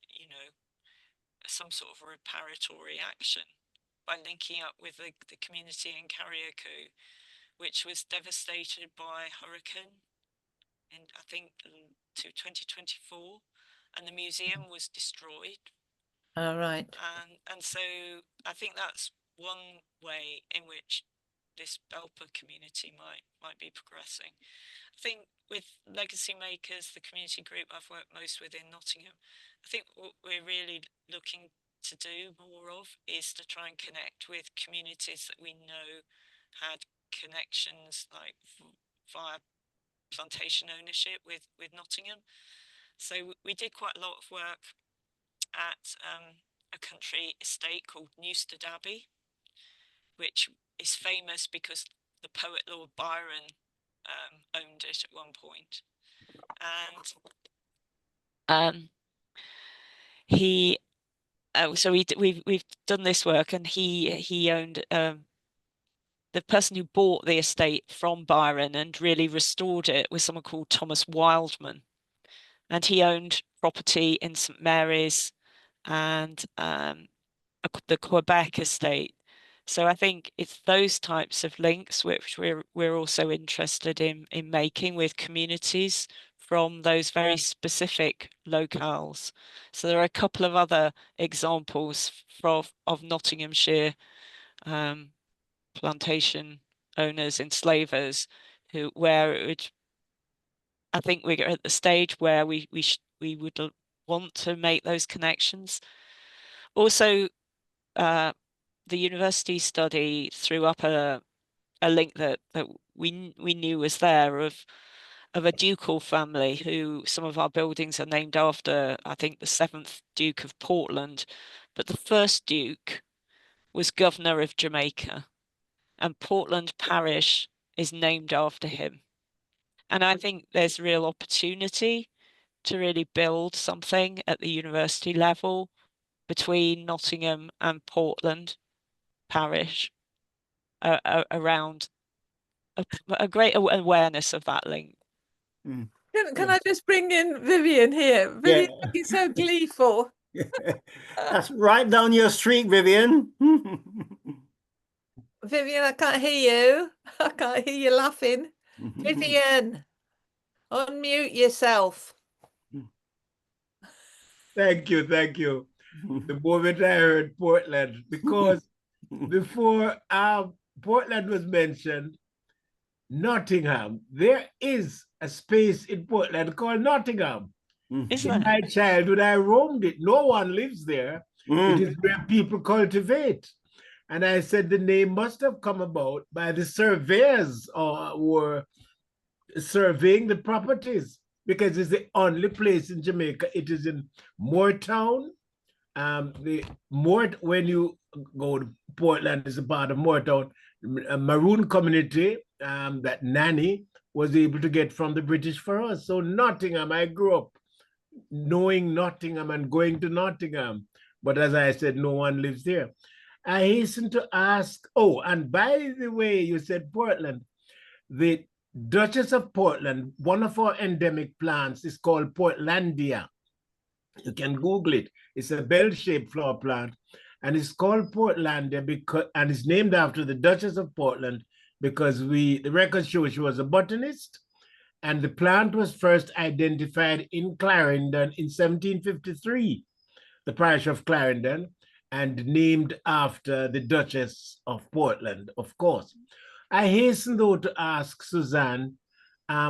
some sort of reparatory action by linking up with the community in Carriacou, which was devastated by hurricane in, I think, 2024, and the museum was destroyed. All right. And so I think that's one way in which this Belper community might be progressing. I think with Legacy Makers, the community group I've worked most with in Nottingham, I think what we're really looking to do more of is to try and connect with communities that we know had connections, like via plantation ownership with Nottingham. So we did quite a lot of work at a country estate called Newstead Abbey, which is famous because the poet Lord Byron owned it at one point. And we've done this work, and he owned the person who bought the estate from Byron and really restored it was someone called Thomas Wildman, and he owned property in St Mary's and the Quebec estate. So I think it's those types of links which we're also interested in making with communities from those very specific locales. So there are a couple of other examples of Nottinghamshire plantation owners, enslavers, where it would, I think we're at the stage where we would want to make those connections. Also, the university study threw up a link that we knew was there of a ducal family who some of our buildings are named after. I think the 7th Duke of Portland, but the 1st Duke was governor of Jamaica, and Portland Parish is named after him. And I think there's real opportunity to really build something at the university level between Nottingham and Portland Parish around a great awareness of that link. Mm. Can I just bring in Vivian here? Vivian, Yeah. you're so gleeful. That's right down your street, Vivian. Vivian, I can't hear you. I can't hear you laughing. Vivian, unmute yourself. Thank you, thank you. The moment I heard Portland, because before Portland was mentioned, Nottingham, there is a space in Portland called Nottingham. Is In there? my childhood, I roamed it. No one lives there. It is where people cultivate. And I said the name must have come about by the surveyors who were surveying the properties, because it's the only place in Jamaica. It is in Moortown. When you go to Portland, is a part of Moortown, a maroon community that Nanny was able to get from the British for us. So Nottingham, I grew up knowing Nottingham and going to Nottingham. But as I said, no one lives there. I hasten to ask, oh, and by the way, you said Portland. The Duchess of Portland, one of our endemic plants is called Portlandia. You can Google it. It's a bell-shaped flower plant, and it's called Portlandia and it's named after the Duchess of Portland, because the records show she was a botanist, and the plant was first identified in Clarendon in 1753, the parish of Clarendon, and named after the Duchess of Portland, of course. I hasten, though, to ask Susanne,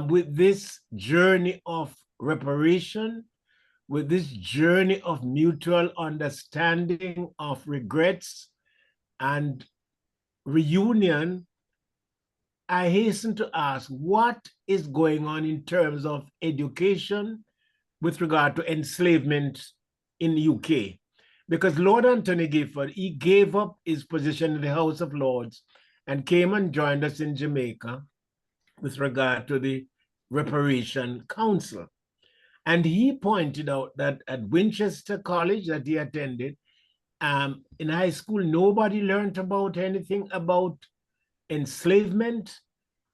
with this journey of reparation, with this journey of mutual understanding, of regrets and reunion, I hasten to ask, what is going on in terms of education with regard to enslavement in the UK? Because Lord Anthony Gifford, he gave up his position in the House of Lords and came and joined us in Jamaica with regard to the Reparation Council. And he pointed out that at Winchester College that he attended, in high school, nobody learned about anything about enslavement.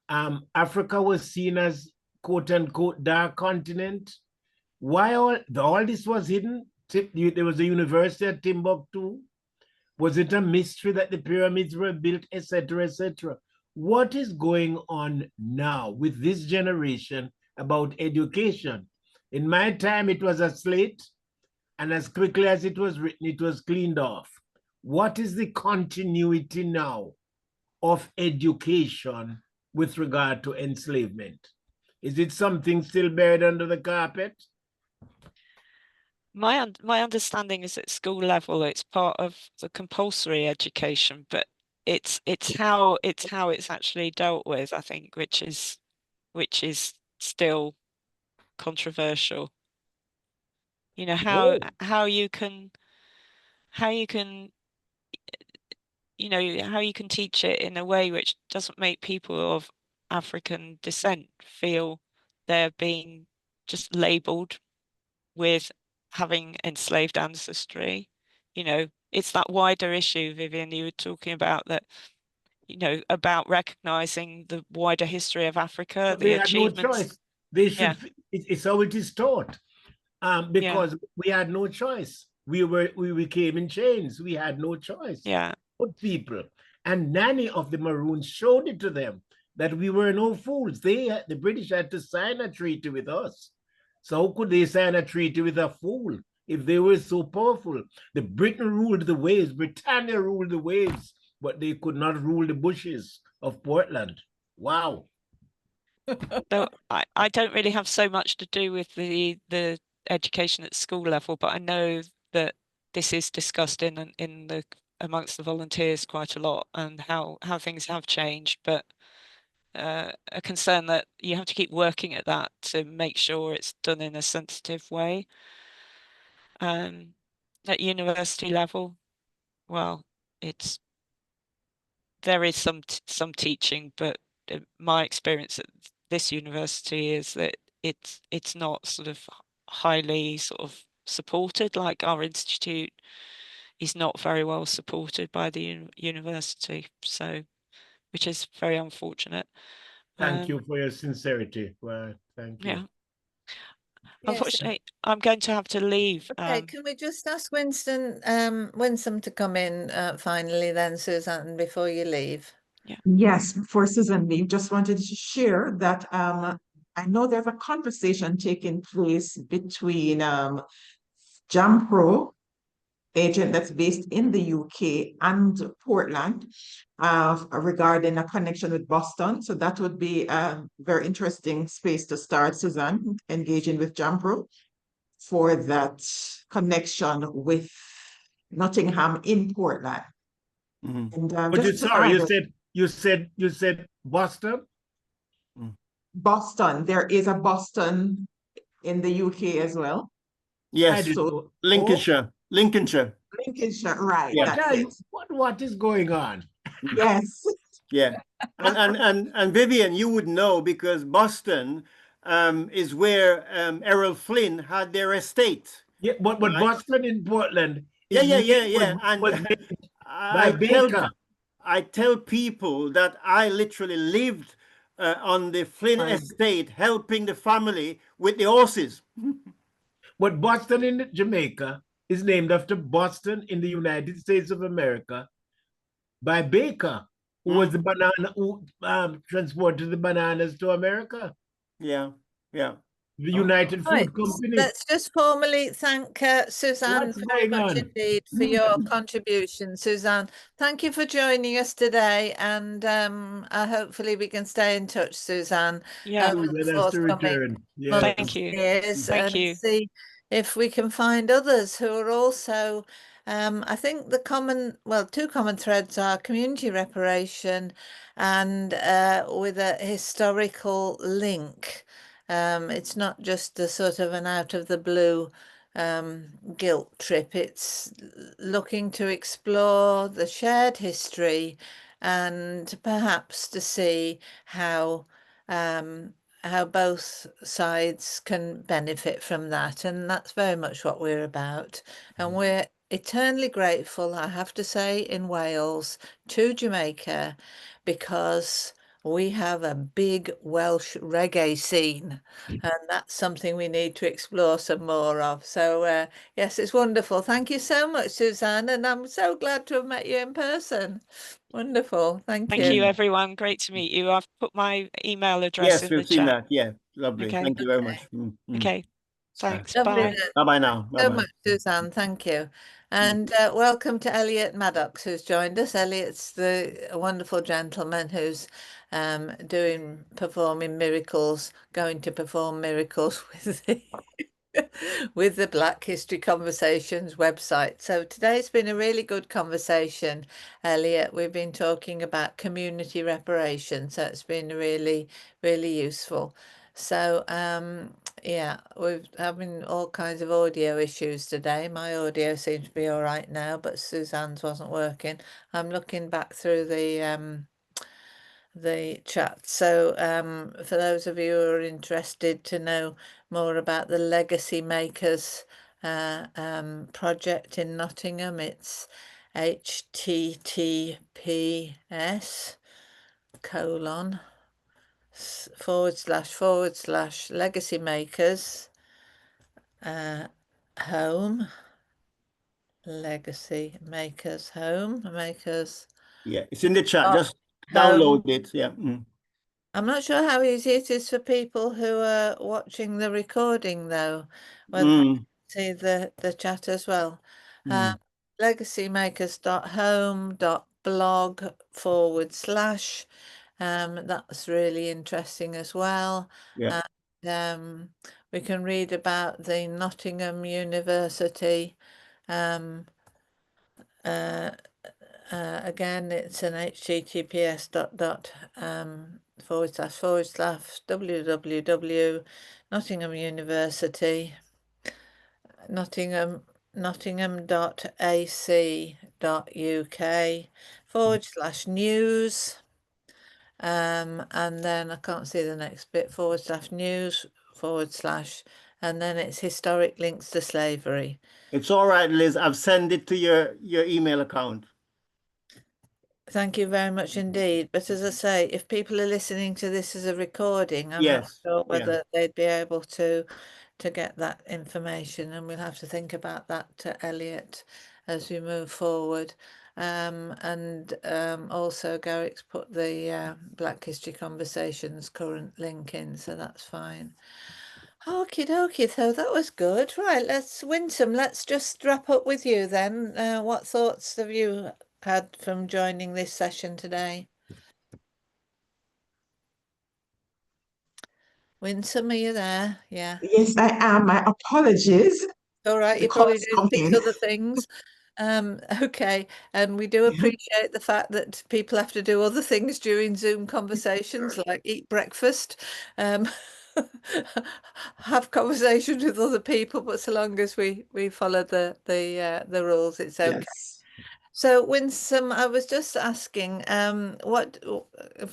Africa was seen as quote unquote dark continent. Why all this was hidden? There was a university at Timbuktu. Was it a mystery that the pyramids were built, etc., etc.? What is going on now with this generation about education? In my time, it was a slate, and as quickly as it was written, it was cleaned off. What is the continuity now of education with regard to enslavement? Is it something still buried under the carpet? My understanding is at school level, it's part of the compulsory education, but it's how it's actually dealt with, I think, which is still controversial. You know, how you can teach it in a way which doesn't make people of African descent feel they're being just labeled with having enslaved ancestry. You know, it's that wider issue, Vivian, you were talking about, that, you know, about recognizing the wider history of Africa, They had no choice. They should. Yeah. It's how it is taught. Because we had no choice. We came in chains. We had no choice. Yeah. Good people. And Nanny of the Maroons showed it to them that we were no fools. The British had to sign a treaty with us So how could they sign a treaty with a fool if they were so powerful? The Britain ruled the waves, Britannia ruled the waves, but they could not rule the bushes of Portland. Wow. So I don't really have so much to do with the education at school level, but I know that this is discussed in the amongst the volunteers quite a lot, and how things have changed. But a concern that you have to keep working at that to make sure it's done in a sensitive way. At university level, well, there is some teaching, but my experience at this university is that it's not sort of highly sort of supported. Like our institute is not very well supported by the university, so which is very unfortunate. Thank you for your sincerity. Well, thank you. Yeah. Yes. Unfortunately, I'm going to have to leave. Okay, can we just ask Winsome to come in finally then, Susanne, before you leave? Yes, before Susan leave, just wanted to share that I know there's a conversation taking place between JAMPRO, agent that's based in the UK, and Portland regarding a connection with Boston. So that would be a very interesting space to start, Susanne, engaging with JAMPRO for that connection with Nottingham in Portland. And But just to sorry, add, you said Boston? Boston, there is a Boston in the UK as well. Yes, So Lincolnshire. Lincolnshire, right? Yeah. That's it. What is going on? Yes. Yeah, and Vivian, you would know because Boston is where Errol Flynn had their estate. Yeah, but Right? Boston in Portland Yeah, is and by Baker. I tell people that I literally lived on the Flynn estate, helping the family with the horses. But Boston in Jamaica is named after Boston in the United States of America by Baker, who was the banana who transported the bananas to America. Yeah, yeah. The United Right, Fruit Company. let's just formally thank Susanne What's very going much on? indeed for your contribution. Susanne, thank you for joining us today, and hopefully we can stay in touch, Susanne, Yeah. over the That's to forthcoming return. Yeah. months Thank you. and years, Thank and you. see if we can find others who are also, I think two common threads are community reparation and with a historical link. It's not just a sort of an out of the blue guilt trip. It's looking to explore the shared history and perhaps to see how both sides can benefit from that. And that's very much what we're about. And we're eternally grateful, I have to say, in Wales to Jamaica, because we have a big Welsh reggae scene, and that's something we need to explore some more of. So yes, it's wonderful. Thank you so much, Susanne, and I'm so glad to have met you in person. Wonderful. Thank Thank you, you. everyone. Great to meet you. I've put my email address Yes, in the we've seen chat. that. Yeah, lovely. Okay. Thank you very much. Okay. Thanks. Lovely Bye. then. Bye bye now. So Bye-bye. much, Susanne. Thank you. And welcome to Elliot Maddox, who's joined us. Elliot's the wonderful gentleman who's performing miracles, going to perform miracles with the with the Black History Conversations website. So today's been a really good conversation, Elliot. We've been talking about community reparation, so it's been really, really useful. So yeah, we're having all kinds of audio issues today. My audio seems to be all right now, but Suzanne's wasn't working. I'm looking back through the chat. So for those of you who are interested to know more about the Legacy Makers project in Nottingham, it's https://legacy makers home legacy makers home makers Yeah, it's in the chat. Just home download it. Yeah. I'm not sure how easy it is for people who are watching the recording, though, whether they Mm, see the chat as well. mm. Legacymakers.home.blog/. That's really interesting as well. Yeah. And we can read about the Nottingham University. Again, it's an https / www Nottingham University nottingham.ac.uk / news, and then I can't see the next bit /news / and then it's historic links to slavery. It's all right, Liz. I've sent it to your email account. Thank you very much indeed. But as I say, if people are listening to this as a recording, I'm not Yes. sure Yeah. whether they'd be able to get that information, and we'll have to think about that, Elliot, as we move forward. And also Garrick's put the Black History Conversations current link in, so that's fine. Okie dokie, so that was good. Right, Winsome, let's just wrap up with you then. What thoughts have you had from joining this session today? Winsome, are you there? Yeah. Yes, I am. My apologies. All right, The you're probably call's doing 6 coming. other things. Okay, and we do appreciate the fact that people have to do other things during Zoom conversations, like eat breakfast, have conversations with other people, but so long as we follow the rules, it's okay. Yes. So, Winsome, I was just asking, what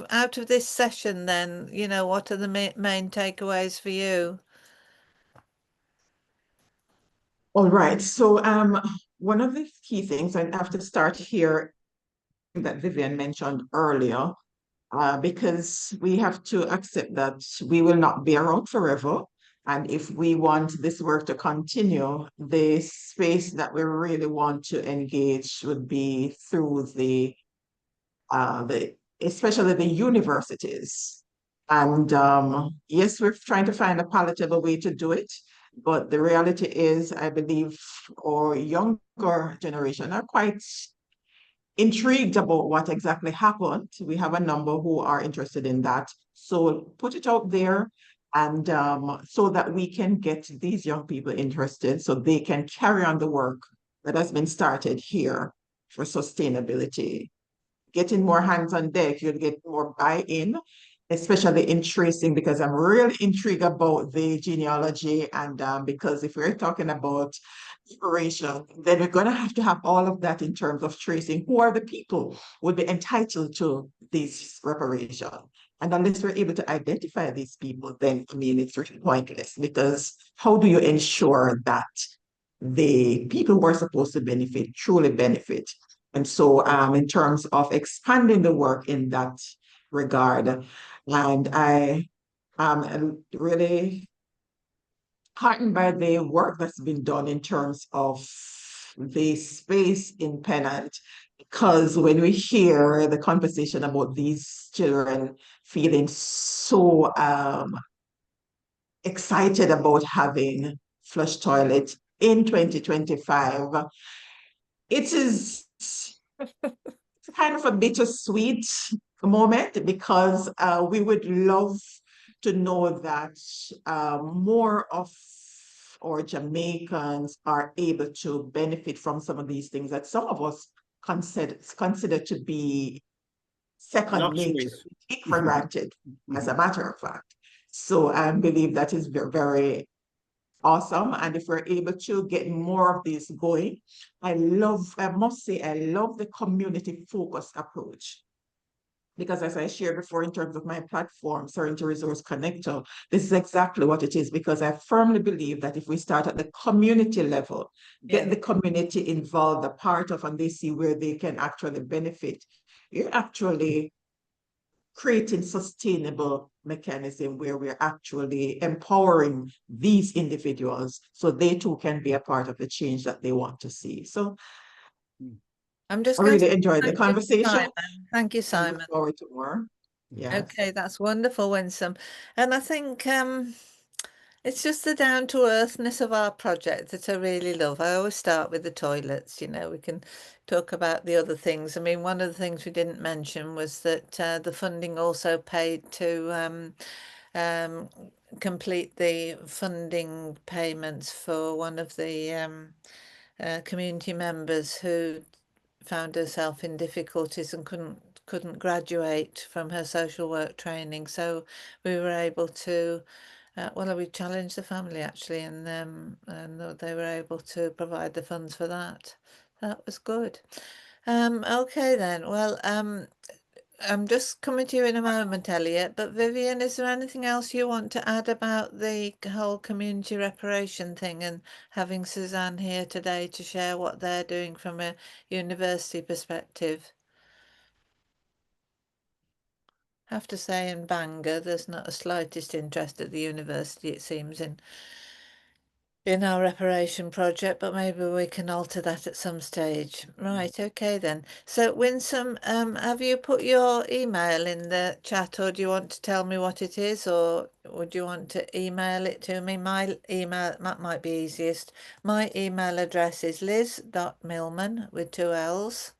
out of this session, then, what are the main takeaways for you? All right. So one of the key things, I have to start here that Vivian mentioned earlier, because we have to accept that we will not be around forever. And if we want this work to continue, the space that we really want to engage would be through especially the universities. And yes, we're trying to find a palatable way to do it. But the reality is, I believe our younger generation are quite intrigued about what exactly happened. We have a number who are interested in that. So put it out there, and so that we can get these young people interested so they can carry on the work that has been started here for sustainability. Getting more hands on deck, you'll get more buy-in, especially in tracing, because I'm really intrigued about the genealogy. And because if we're talking about reparation, then we're going to have all of that in terms of tracing who are the people who would be entitled to this reparation. And unless we're able to identify these people, then I mean, it's really pointless, because how do you ensure that the people who are supposed to benefit truly benefit? And so in terms of expanding the work in that regard, and I am really heartened by the work that's been done in terms of the space in Pennant, because when we hear the conversation about these children feeling so excited about having flush toilets in 2025, it is kind of a bittersweet moment, because we would love to know that more of our Jamaicans are able to benefit from some of these things that some of us consider to be second nature, Luxuries. take for granted, as a matter of fact. So I believe that is very, very awesome. And if we're able to get more of this going, I must say, I love the community focused approach. Because as I shared before, in terms of my platform, Serenity Resource Connector, this is exactly what it is, because I firmly believe that if we start at the community level, get the community involved, a part of, and they see where they can actually benefit, you're actually creating sustainable mechanism where we're actually empowering these individuals so they too can be a part of the change that they want to see. So I'm just I going really to enjoyed the thank you, conversation. Simon. Thank you, I look Simon. forward to more. Yes. Okay, that's wonderful, Winsome. And I think it's just the down to earthness of our project that I really love. I always start with the toilets, you know, we can talk about the other things. I mean, one of the things we didn't mention was that the funding also paid to complete the funding payments for one of the community members who found herself in difficulties and couldn't graduate from her social work training. So we were able to, well, we challenged the family actually, and they were able to provide the funds for that. That was good. Okay then. Well, I'm just coming to you in a moment, Elliot. But Vivian, is there anything else you want to add about the whole community reparation thing and having Suzanne here today to share what they're doing from a university perspective? I have to say in Bangor, there's not the slightest interest at the university, it seems, in our reparation project, but maybe we can alter that at some stage. Right, okay then. So Winsome, have you put your email in the chat, or do you want to tell me what it is, or would you want to email it to me? My email, that might be easiest. My email address is liz.millman with 2 L's.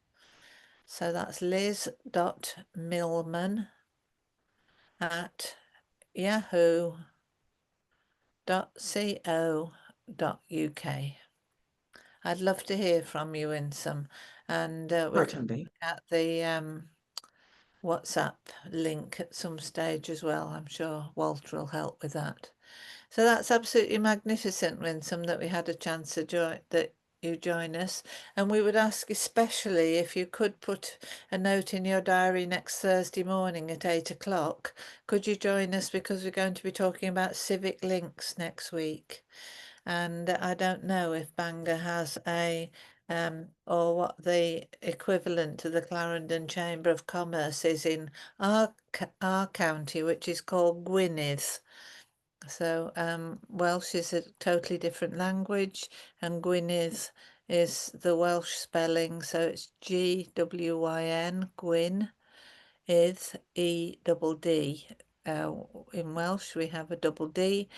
So that's liz.millman@yahoo.co.uk. I'd love to hear from you, Winsome, and we can Certainly. look at the WhatsApp link at some stage as well. I'm sure Walter will help with that. So that's absolutely magnificent, Winsome, that we had a chance to that you join us. And we would ask especially if you could put a note in your diary next Thursday morning at 8 o'clock. Could you join us, because we're going to be talking about civic links next week. And I don't know if Bangor has a or what the equivalent to the Clarendon Chamber of Commerce is in our county, which is called Gwynedd. So Welsh is a totally different language, and Gwynedd is the Welsh spelling, so it's Gwyn, Gwyn, is E-double-D. In Welsh we have a double D,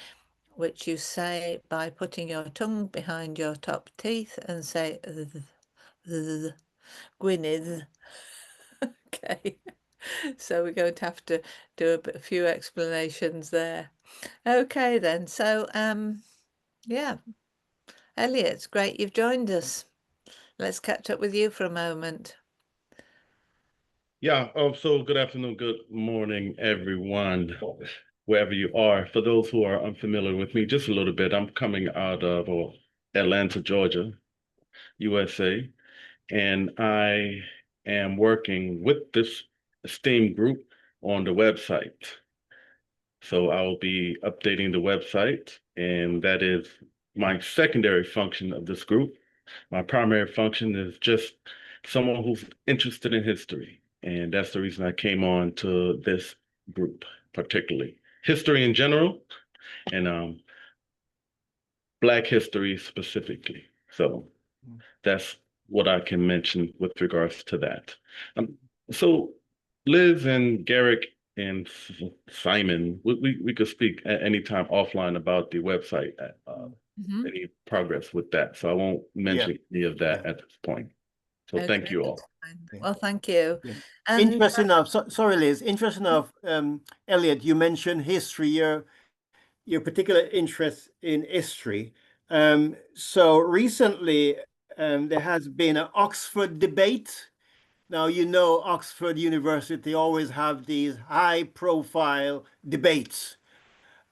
which you say by putting your tongue behind your top teeth and say Gwynedd. Okay, so we're going to have to do a few explanations there. Okay then, so yeah, Elliot, it's great you've joined us. Let's catch up with you for a moment. Yeah, so good afternoon, good morning, everyone, wherever you are. For those who are unfamiliar with me, just a little bit, I'm coming out of Atlanta, Georgia, USA, and I am working with this esteemed group on the website. So I will be updating the website, and that is my secondary function of this group. My primary function is just someone who's interested in history. And that's the reason I came on to this group, particularly history in general and Black history specifically. So that's what I can mention with regards to that. So Liz and Garrick and Simon, we could speak at any time offline about the website, any progress with that. So I won't mention any of that at this point. So Okay, thank you all. well, thank you. Yeah. And Interesting enough, sorry, Liz. Interesting enough, Elliot, you mentioned history, your particular interest in history. So recently, there has been an Oxford debate. Now, you know, Oxford University always have these high-profile debates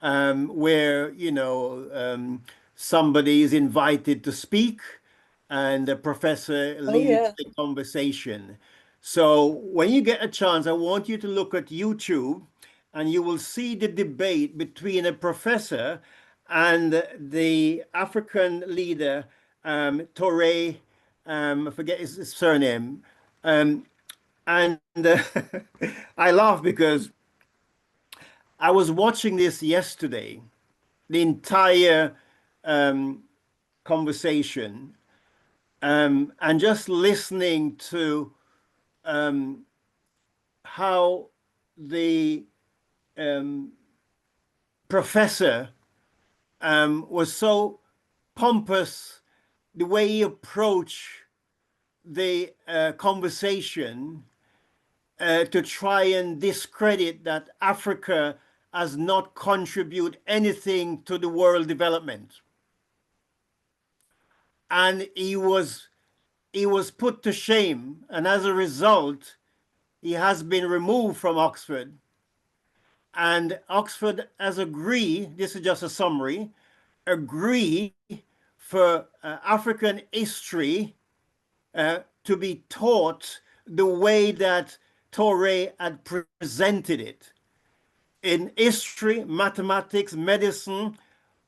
where, you know, somebody is invited to speak and the professor leads the conversation. So when you get a chance, I want you to look at YouTube and you will see the debate between a professor and the African leader, Torre, I forget his surname. And I laugh because I was watching this yesterday, the entire conversation, and just listening to how the professor was so pompous, the way he approached the conversation to try and discredit that Africa has not contributed anything to the world development. And he was put to shame, and as a result, he has been removed from Oxford. And Oxford has agreed, this is just a summary, agree for African history to be taught the way that Torre had presented it. In history, mathematics, medicine,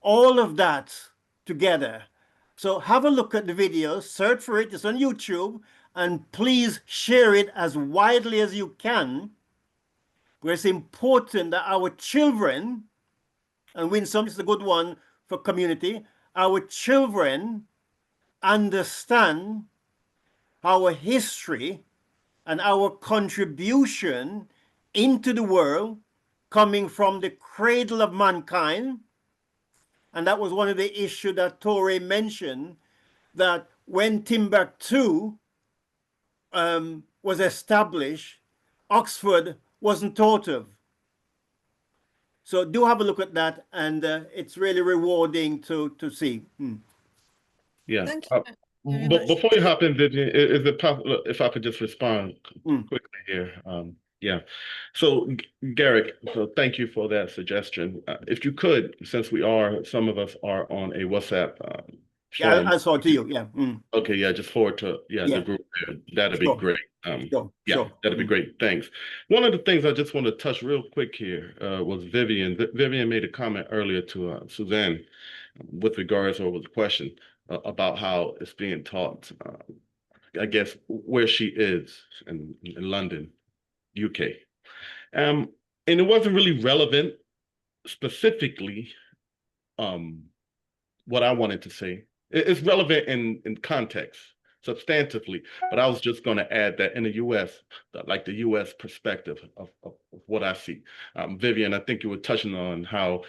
all of that together. So have a look at the video, search for it, it's on YouTube, and please share it as widely as you can, where it's important that our children, and Winsome is a good one for community, our children understand our history and our contribution into the world coming from the cradle of mankind. And that was one of the issues that Torre mentioned, that when Timbuktu was established, Oxford wasn't thought of. So do have a look at that, and it's really rewarding to see. Yeah. Thank you very But much. before you hop in, Vivian, is it possible if I could just respond quickly here? Yeah. So Garrick, so thank you for that suggestion. If you could, since some of us are on a WhatsApp Yeah, forum. I saw it to you. Yeah. Okay. Yeah. Just forward to the group there. That'd be great. Yeah, that'd be great. Thanks. One of the things I just want to touch real quick here was Vivian. Vivian made a comment earlier to Suzanne with regards, or with a question about how it's being taught, I guess, where she is in London, UK. And it wasn't really relevant specifically what I wanted to say. It's relevant in context, substantively, but I was just going to add that in the U.S., like the U.S. perspective of what I see. Vivian, I think you were touching on how,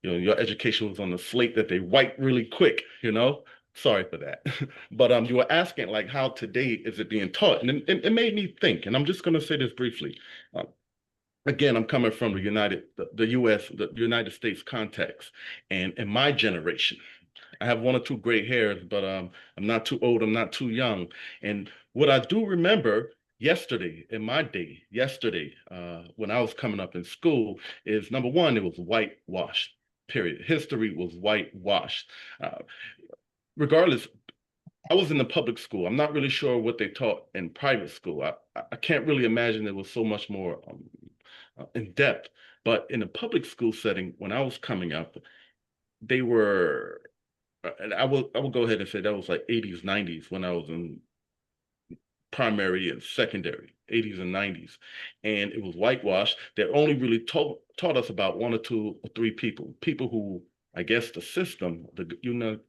your education was on the slate that they wipe really quick, Sorry for that. But you were asking, like, how today is it being taught? And it made me think, and I'm just going to say this briefly. Again, I'm coming from the United States context. And in my generation, I have one or two gray hairs, but I'm not too old, I'm not too young. And what I do remember yesterday, in my day, when I was coming up in school, is number one, it was whitewashed, period. History was whitewashed. Regardless, I was in the public school. I'm not really sure what they taught in private school. I can't really imagine it was so much more in depth. But in a public school setting, when I was coming up, they were, and I will go ahead and say that was like 80s, 90s when I was in primary and secondary, 80s and 90s. And it was whitewashed. They only really taught us about one or two or three people who, I guess, the system, the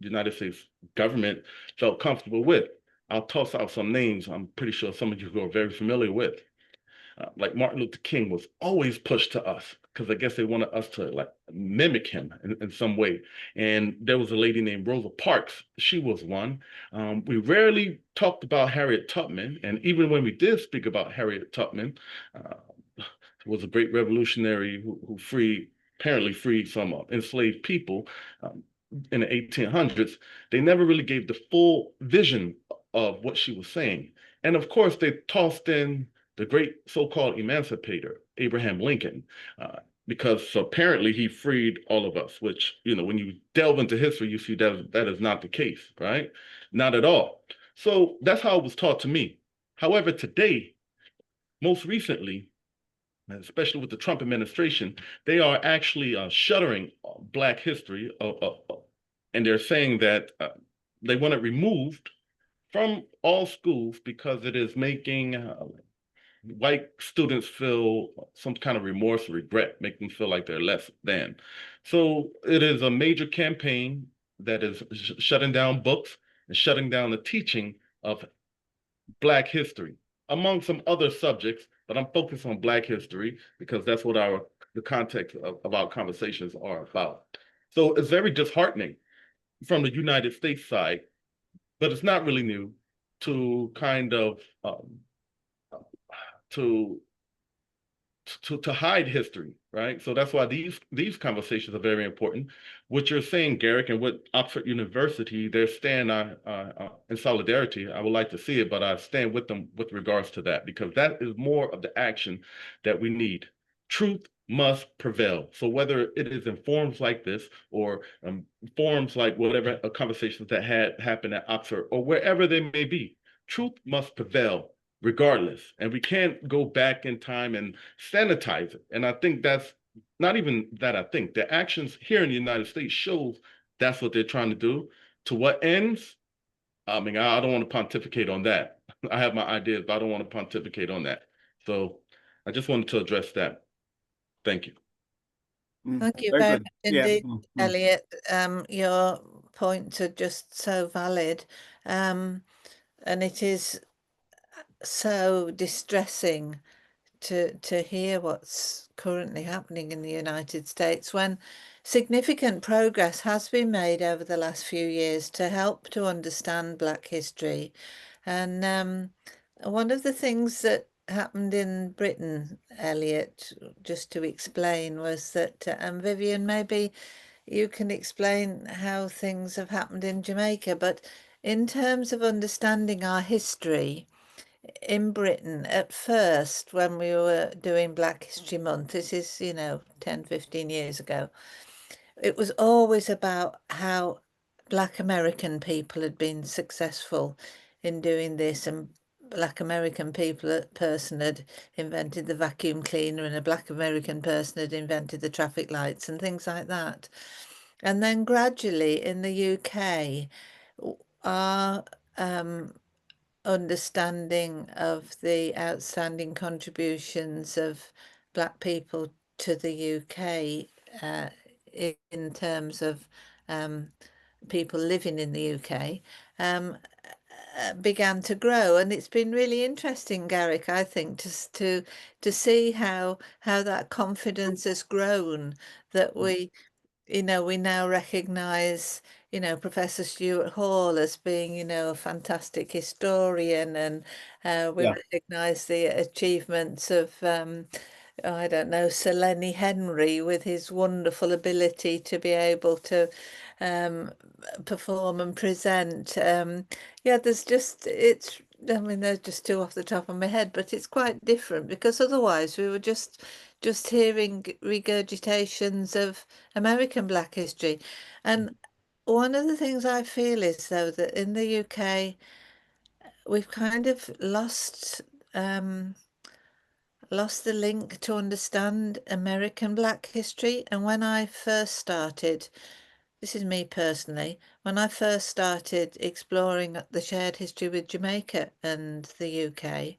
United States government felt comfortable with. I'll toss out some names I'm pretty sure some of you are very familiar with. Like Martin Luther King was always pushed to us because I guess they wanted us to like mimic him in some way. And there was a lady named Rosa Parks. She was one. We rarely talked about Harriet Tubman. And even when we did speak about Harriet Tubman, was a great revolutionary who apparently freed some enslaved people in the 1800s. They never really gave the full vision of what she was saying. And of course, they tossed in the great so-called emancipator, Abraham Lincoln, because apparently he freed all of us, which, when you delve into history, you see that is not the case, right? Not at all. So that's how it was taught to me. However, today, most recently, especially with the Trump administration, they are actually shuttering Black history, and they're saying that they want it removed from all schools because it is making white students feel some kind of remorse or regret, make them feel like they're less than. So it is a major campaign that is shutting down books and shutting down the teaching of Black history, among some other subjects, but but I'm focused on Black history because that's what the context of our conversations are about. So it's very disheartening from the United States side, but it's not really new to kind of to to hide history, right? So that's why these conversations are very important. What you're saying, Garrick, and what Oxford University, they're stand in solidarity. I would like to see it, but I stand with them with regards to that, because that is more of the action that we need. Truth must prevail. So whether it is in forums like this or forums like whatever conversations that had happened at Oxford or wherever they may be, truth must prevail regardless. And we can't go back in time and sanitize it. And I think that's not even that I think. The actions here in the United States shows that's what they're trying to do. To what ends? I mean, I don't want to pontificate on that. I have my ideas, but I don't want to pontificate on that. So I just wanted to address that. Thank you. Thank you Very very good. much Yeah. indeed, Elliot. Your points are just so valid. And it is so distressing to hear what's currently happening in the United States when significant progress has been made over the last few years to help to understand Black history. And one of the things that happened in Britain, Elliot, just to explain, was that, and Vivian, maybe you can explain how things have happened in Jamaica, but in terms of understanding our history, in Britain, at first, when we were doing Black History Month, this is, 10, 15 years ago, it was always about how Black American people had been successful in doing this, and Black American person had invented the vacuum cleaner, and a Black American person had invented the traffic lights and things like that. And then gradually in the UK, our understanding of the outstanding contributions of Black people to the UK in terms of people living in the UK began to grow, and it's been really interesting, Garrick, I think, to see how that confidence has grown, that we now recognize, Professor Stuart Hall as being, a fantastic historian, and we recognize the achievements of, I don't know, Sir Lenny Henry, with his wonderful ability to be able to perform and present. There's just, they're just two off the top of my head, but it's quite different, because otherwise we were just hearing regurgitations of American Black history. And one of the things I feel is, though, that in the UK we've kind of lost the link to understand American Black history. And when I first started, this is me personally, when I first started exploring the shared history with Jamaica and the UK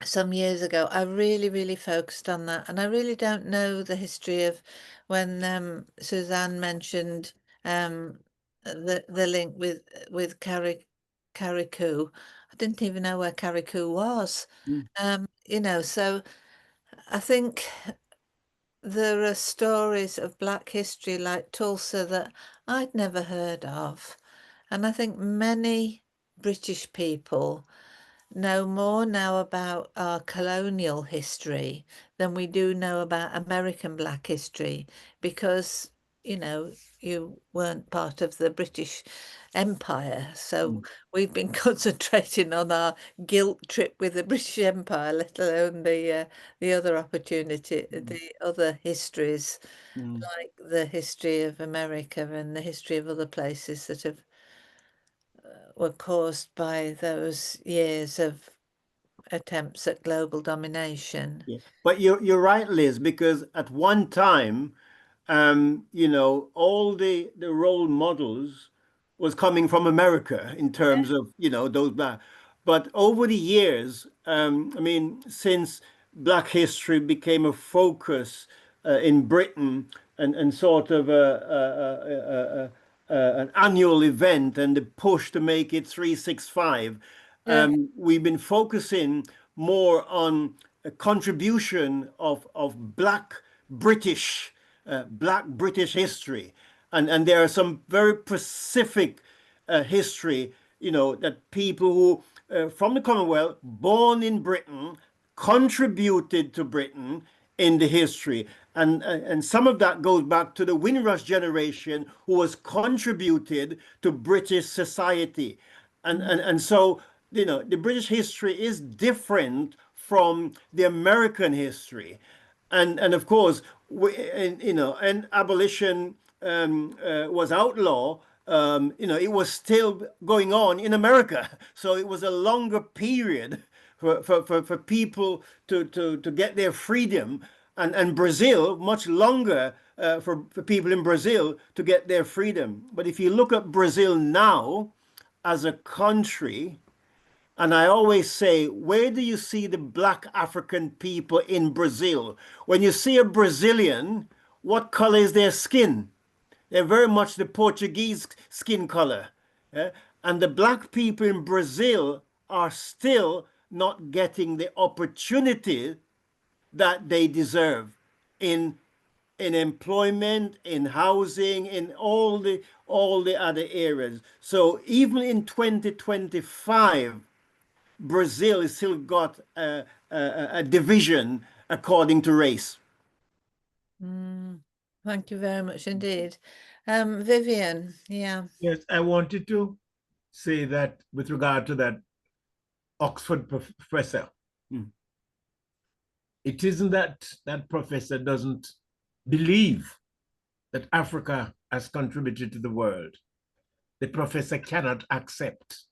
some years ago, I really, really focused on that. And I really don't know the history of when Suzanne mentioned the link with Carriacou. I didn't even know where Carriacou was. So I think there are stories of Black history like Tulsa that I'd never heard of. And I think many British people know more now about our colonial history than we do know about American Black history, because, you weren't part of the British Empire. So we've been concentrating on our guilt trip with the British Empire, let alone the other opportunity, the other histories, like the history of America and the history of other places that were caused by those years of attempts at global domination. Yeah. But you're right, Liz, because at one time, all the role models was coming from America in terms of, those Black. But over the years, I mean, since Black history became a focus in Britain and sort of an annual event, and the push to make it 365, we've been focusing more on a contribution of Black British history, and there are some very specific history, you know, that people who from the Commonwealth, born in Britain, contributed to Britain in the history. And some of that goes back to the Windrush generation, who was contributed to British society. And so, you know, the British history is different from the American history. And of course, you know, and abolition was outlawed. You know, it was still going on in America. So it was a longer period for people to get their freedom, and Brazil much longer for people in Brazil to get their freedom. But if you look at Brazil now as a country, and I always say, where do you see the Black African people in Brazil? When you see a Brazilian, what color is their skin? They're very much the Portuguese skin color. And the Black people in Brazil are still not getting the opportunity that they deserve in employment, in housing, in all the other areas. So even in 2025, Brazil has still got a division according to race. Thank you very much indeed. Vivian, yeah. Yes, I wanted to say that with regard to that Oxford professor, it isn't that that professor doesn't believe that Africa has contributed to the world. The professor cannot accept.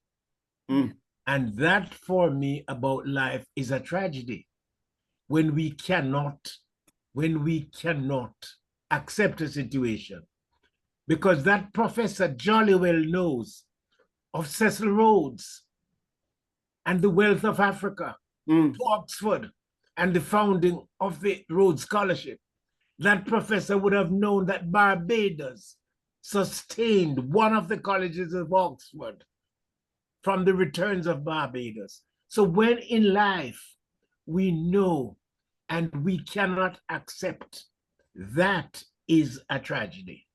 And that, for me, about life is a tragedy. When we cannot accept a situation. Because that professor jolly well knows of Cecil Rhodes and the wealth of Africa to Oxford and the founding of the Rhodes Scholarship. That professor would have known that Barbados sustained one of the colleges of Oxford from the returns of Barbados. So when in life we know and we cannot accept, that is a tragedy.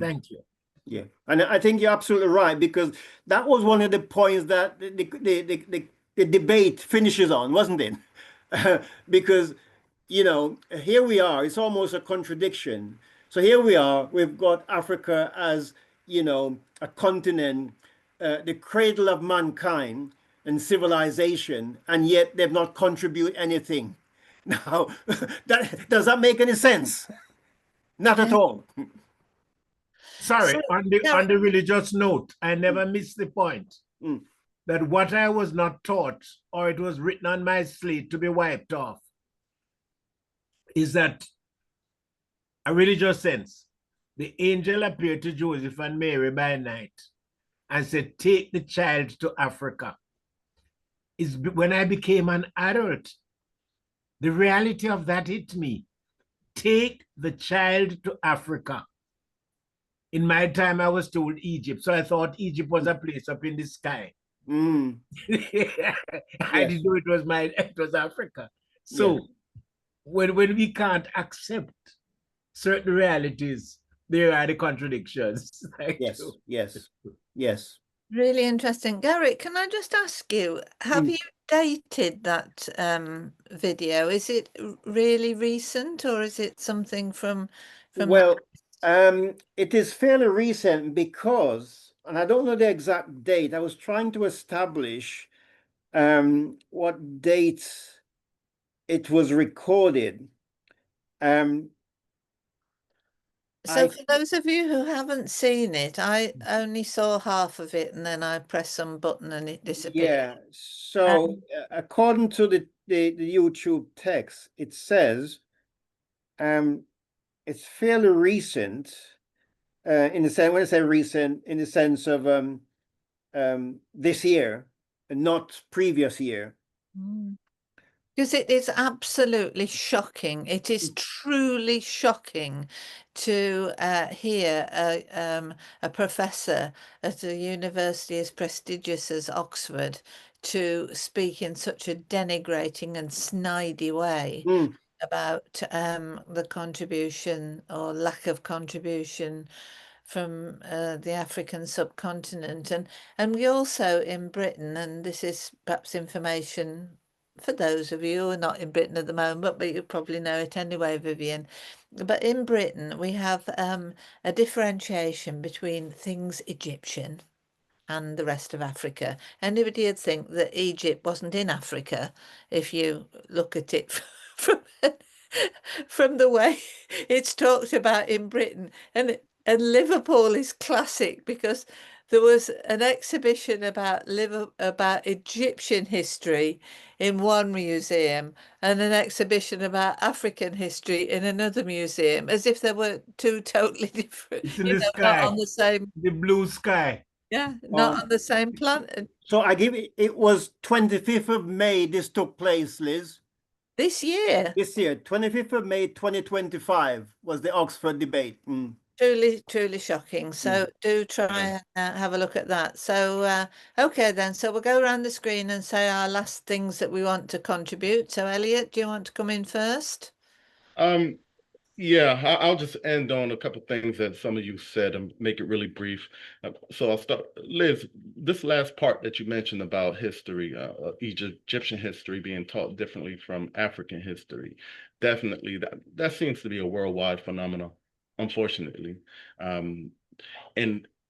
Thank you. Yeah, and I think you're absolutely right, because that was one of the points that the debate finishes on, wasn't it? Because, you know, here we are, it's almost a contradiction. So here we are, we've got Africa as, you know, a continent, the cradle of mankind and civilization, and yet they've not contributed anything. Now, does that make any sense? Not at all. Sorry, on the religious note, I never missed the point that what I was not taught, or it was written on my slate to be wiped off, is that a religious sense. The angel appeared to Joseph and Mary by night and said, take the child to Africa. Is when I became an adult, the reality of that hit me. Take the child to Africa. In my time, I was told Egypt, so I thought Egypt was a place up in the sky. I didn't know it was Africa. So when we can't accept certain realities, there are the contradictions. Yes. Really interesting. Garrett, can I just ask you, have you dated that video? Is it really recent, or is it something from Well, it is fairly recent because, and I don't know the exact date, I was trying to establish what date it was recorded. So for those of you who haven't seen it, I only saw half of it, and then I pressed some button and it disappeared. Yeah, so according to the YouTube text, it says it's fairly recent, in the sense, when I say recent, in the sense of this year and not previous year. Because it is absolutely shocking. It is truly shocking to hear a professor at a university as prestigious as Oxford to speak in such a denigrating and snidey way about the contribution or lack of contribution from the African subcontinent. And we also in Britain, and this is perhaps information for those of you who are not in Britain at the moment, but you probably know it anyway, Vivian. But in Britain, we have a differentiation between things Egyptian and the rest of Africa. Anybody would think that Egypt wasn't in Africa if you look at it from the way it's talked about in Britain. And Liverpool is classic because there was an exhibition about Egyptian history in one museum and an exhibition about African history in another museum, as if they were two totally different, It's in the not sky, on the same, the blue sky. not on the same planet. So I give it was 25th of May this took place, Liz. This year. This year, 25th of May 2025 was the Oxford debate. Truly shocking. So do try and have a look at that. So okay then, so we'll go around the screen and say our last things that we want to contribute. So Elliot, do you want to come in first? Yeah, I'll just end on a couple of things that some of you said and make it really brief. So I'll start. Liz, this last part that you mentioned about history, Egyptian history being taught differently from African history, definitely that seems to be a worldwide phenomenon, unfortunately. And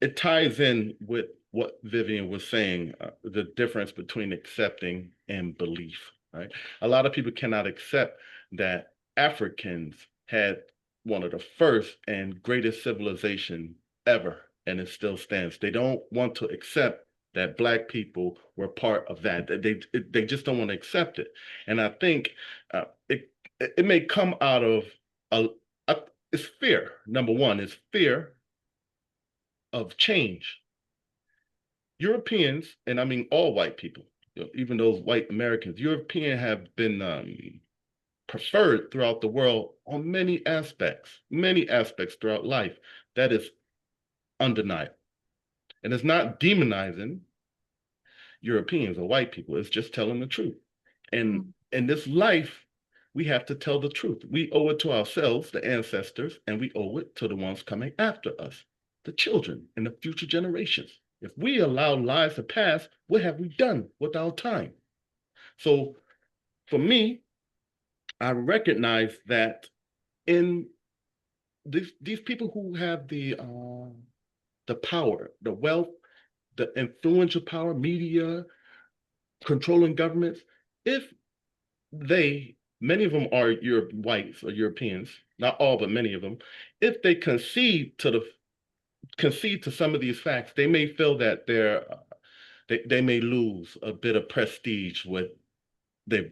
it ties in with what Vivian was saying, the difference between accepting and belief, right? A lot of people cannot accept that Africans had one of the first and greatest civilization ever, and it still stands. They don't want to accept that Black people were part of that. They just don't want to accept it. And I think it may come out of it's fear. Number one is fear of change. Europeans, and I mean all white people, even those white Americans, European have been preferred throughout the world on many aspects throughout life. That is undeniable. And it's not demonizing Europeans or white people, it's just telling the truth. And in this life, we have to tell the truth. We owe it to ourselves, the ancestors, and we owe it to the ones coming after us, the children and the future generations. If we allow lies to pass, what have we done with our time? So for me, I recognize that in these people who have the power, the wealth, the influential power, media, controlling governments, if many of them are whites or Europeans, not all, but many of them, if they concede to some of these facts, they may feel that they may lose a bit of prestige with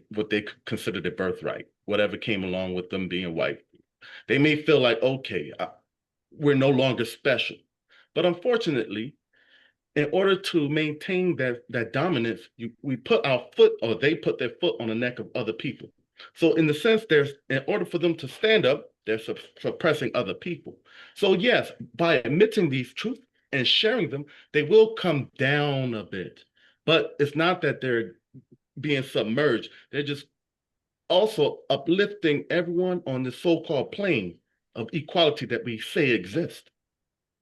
what they consider their birthright, whatever came along with them being white. They may feel like, okay, we're no longer special. But unfortunately, in order to maintain that dominance, we put our foot, or they put their foot on the neck of other people. So in the sense, in order for them to stand up, they're suppressing other people. So yes, by admitting these truths and sharing them, they will come down a bit. But it's not that they're being submerged. They're just also uplifting everyone on the so-called plane of equality that we say exists.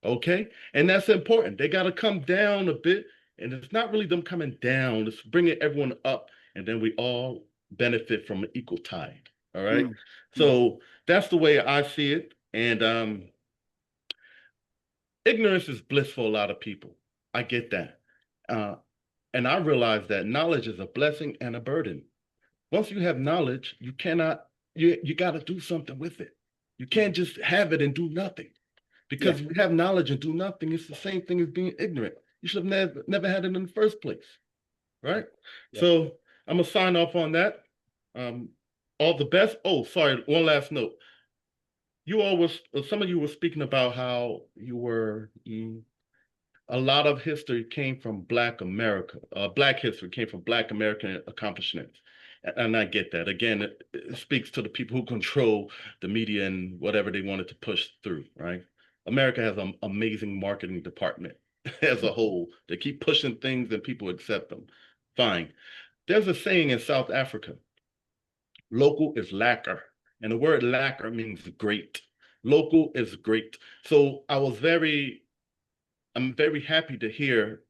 Okay? And that's important. They got to come down a bit. And it's not really them coming down. It's bringing everyone up. And then we all benefit from an equal tide. All right? So that's the way I see it. And ignorance is bliss for a lot of people. I get that. And I realize that knowledge is a blessing and a burden. Once you have knowledge, you got to do something with it. You can't just have it and do nothing. Because if you have knowledge and do nothing, it's the same thing as being ignorant. You should have never had it in the first place, right? Yeah. So I'm going to sign off on that. All the best. Oh, sorry, one last note. Some of you were speaking about how you were... a lot of history came from Black America. Black history came from Black American accomplishments. And I get that. Again, it speaks to the people who control the media and whatever they wanted to push through, right? America has an amazing marketing department as a whole. They keep pushing things and people accept them. Fine. There's a saying in South Africa, local is lacquer. And the word lacquer means great. Local is great. So I'm very happy to hear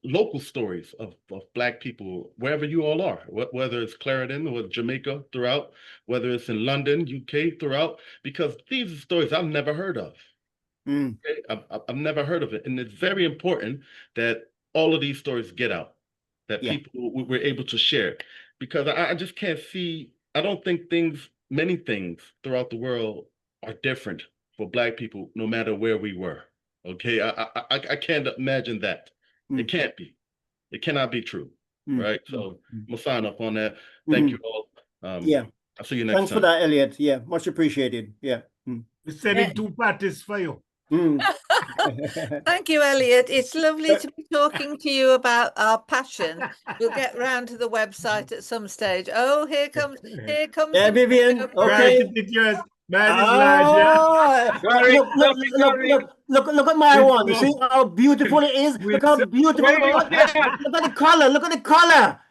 local stories of Black people, wherever you all are, whether it's Clarendon or Jamaica throughout, whether it's in London, UK throughout, because these are stories I've never heard of. Okay? I've never heard of it. And it's very important that all of these stories get out, that people we're able to share. Because I just can't see, I don't think many things throughout the world are different for Black people, no matter where we were. Okay, I can't imagine that. It can't be. It cannot be true, right? So I'm gonna sign up on that. Thank you all. I'll see you next Thanks time. for that, Elliot. Yeah, much appreciated. Yeah. We're sending 2 parties for you. Thank you, Elliot. It's lovely to be talking to you about our passion. We'll get round to the website at some stage. Oh, here comes Yeah, the Vivian. mango. Okay. Yours. Mine is large, yeah. Look at my one. You see Wisdom. how beautiful it is? Look how beautiful it is. Look at the color. Look at the color.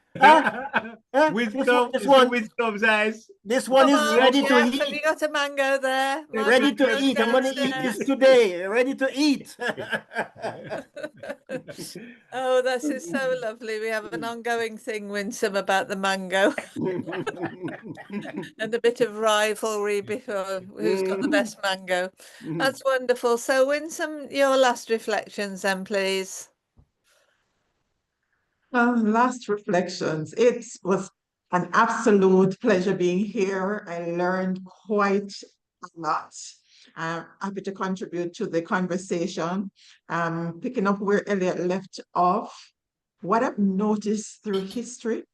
Wisdom, Wisdom's eyes. This one is ready to Have you eat. got a mango there? Ready to eat. I'm going to eat this today. Ready to eat. Oh, this is so lovely. We have an ongoing thing, Winsome, about the mango. And a bit of rivalry before who's got the best mango. That's wonderful. So, Winsome, your last reflections then, please. Last reflections. It was an absolute pleasure being here. I learned quite a lot. I'm happy to contribute to the conversation. Picking up where Elliot left off, what I've noticed through history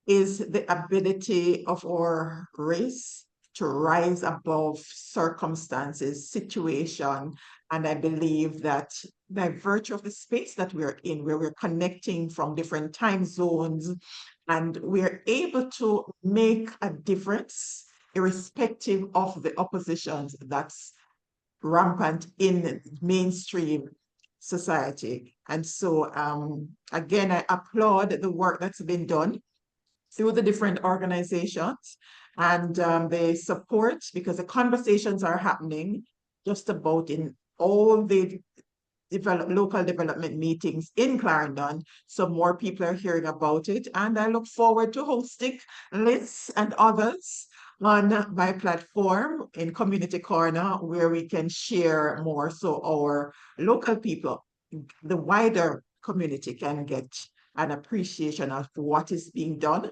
is the ability of our race to rise above circumstances, situation. And I believe that by virtue of the space that we're in, where we're connecting from different time zones, and we're able to make a difference, irrespective of the oppositions that's rampant in mainstream society. And so, again, I applaud the work that's been done through the different organizations and the support, because the conversations are happening just about in all the local development meetings in Clarendon. So more people are hearing about it. And I look forward to hosting Liz and others on my platform in Community Corner, where we can share more so our local people, the wider community, can get an appreciation of what is being done.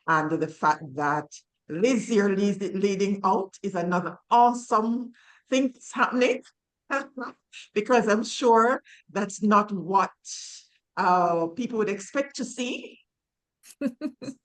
And the fact that Liz here leading out is another awesome thing that's happening. Because I'm sure that's not what people would expect to see.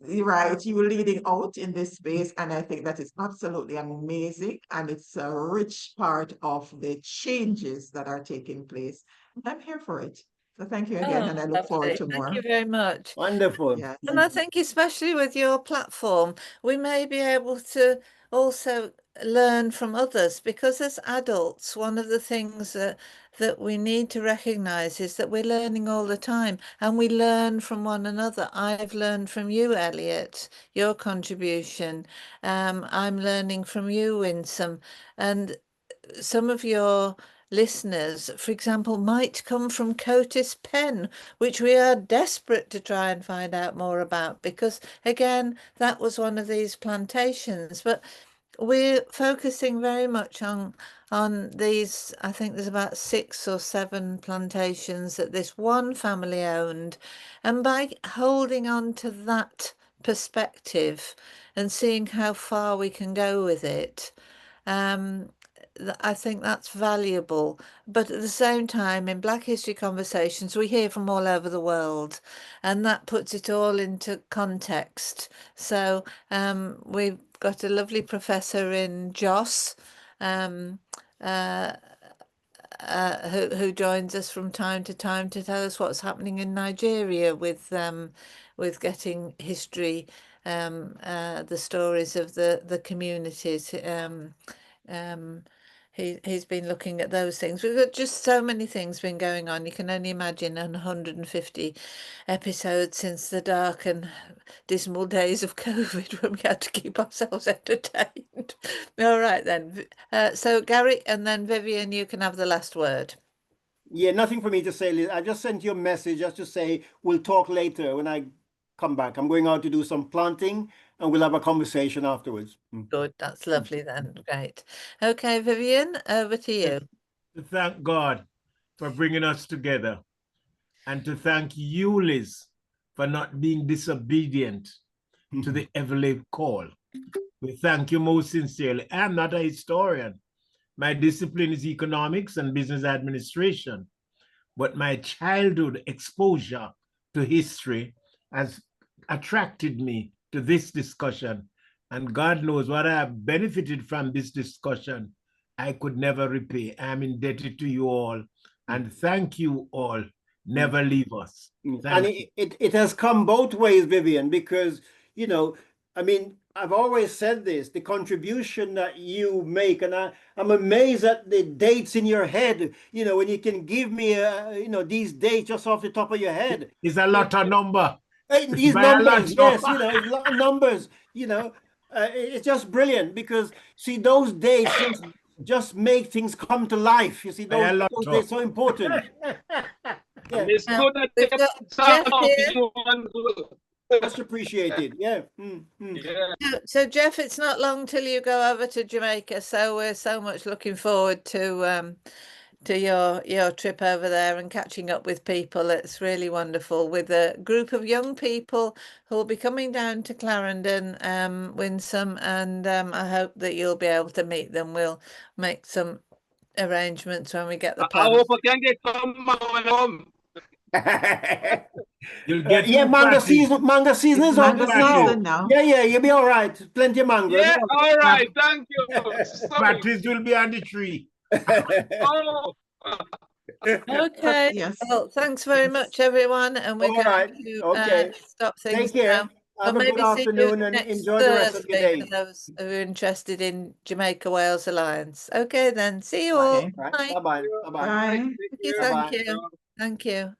Right, you leading out in this space, and I think that is absolutely amazing, and it's a rich part of the changes that are taking place. I'm here for it. So thank you again, and I look forward to more. Thank you very much. Wonderful. Yeah. And I think especially with your platform, we may be able to also learn from others, because as adults, one of the things that we need to recognize is that we're learning all the time, and we learn from one another. I've learned from you, Elliot, your contribution. I'm learning from you, Winsome, and some of your listeners, for example, might come from Coatis Pen, which we are desperate to try and find out more about, because again, that was one of these plantations. But we're focusing very much on these. I think there's about 6 or 7 plantations that this one family owned, and by holding on to that perspective and seeing how far we can go with it, I think that's valuable. But at the same time, in Black History Conversations, we hear from all over the world, and that puts it all into context. So we've got a lovely professor in Jos, who joins us from time to time to tell us what's happening in Nigeria with getting history, the stories of the communities. he's been looking at those things. We've got just so many things been going on. You can only imagine 150 episodes since the dark and dismal days of COVID when we had to keep ourselves entertained. All right then. So Gary and then Vivian, you can have the last word. Yeah, nothing for me to say, Liz. I just sent you a message just to say we'll talk later when I come back. I'm going out to do some planting and we'll have a conversation afterwards. Good, that's lovely then. Great. Okay, Vivian, over to you. To thank God for bringing us together, and to thank you, Liz, for not being disobedient to the heavenly call. We thank you most sincerely. I'm not a historian. My discipline is economics and business administration, but my childhood exposure to history has attracted me to this discussion. And God knows what I have benefited from this discussion, I could never repay. I'm indebted to you all. And thank you all. Never leave us. And it has come both ways, Vivian, because, you know, I mean, I've always said this, the contribution that you make, and I'm amazed at the dates in your head, you know, when you can give me, you know, these dates just off the top of your head. It's a lot of number. These numbers, yes, you know, it's a lot of numbers, you know, it's just brilliant because, see, those dates just make things come to life. You see, those dates are so important. Yeah. It's good that We've got Jeff here. Much appreciated. Yeah. Yeah. So Jeff, it's not long till you go over to Jamaica, so we're so much looking forward to your trip over there and catching up with people. It's really wonderful with a group of young people who will be coming down to Clarendon, Winsome, and I hope that you'll be able to meet them. We'll make some arrangements when we get the I plans. hope I can get some home. You'll get mango season. Mango season is mango open now. season now. Yeah, you'll be all right. Plenty of mango. Yeah, all right. Thank you. Sorry. Batteries will be on the tree. Oh. Okay. Yes. Well, thanks very much, everyone, and we're All going right. to Okay. stop things Take care. now. Have a maybe good see you afternoon and next enjoy the rest of your Thursday day. for those who are interested in Jamaica Wales Alliance. Okay, then. See you all. Okay. Right. Bye. Bye-bye. Bye-bye. Bye. Thank you. Bye-bye. Thank you. Thank you.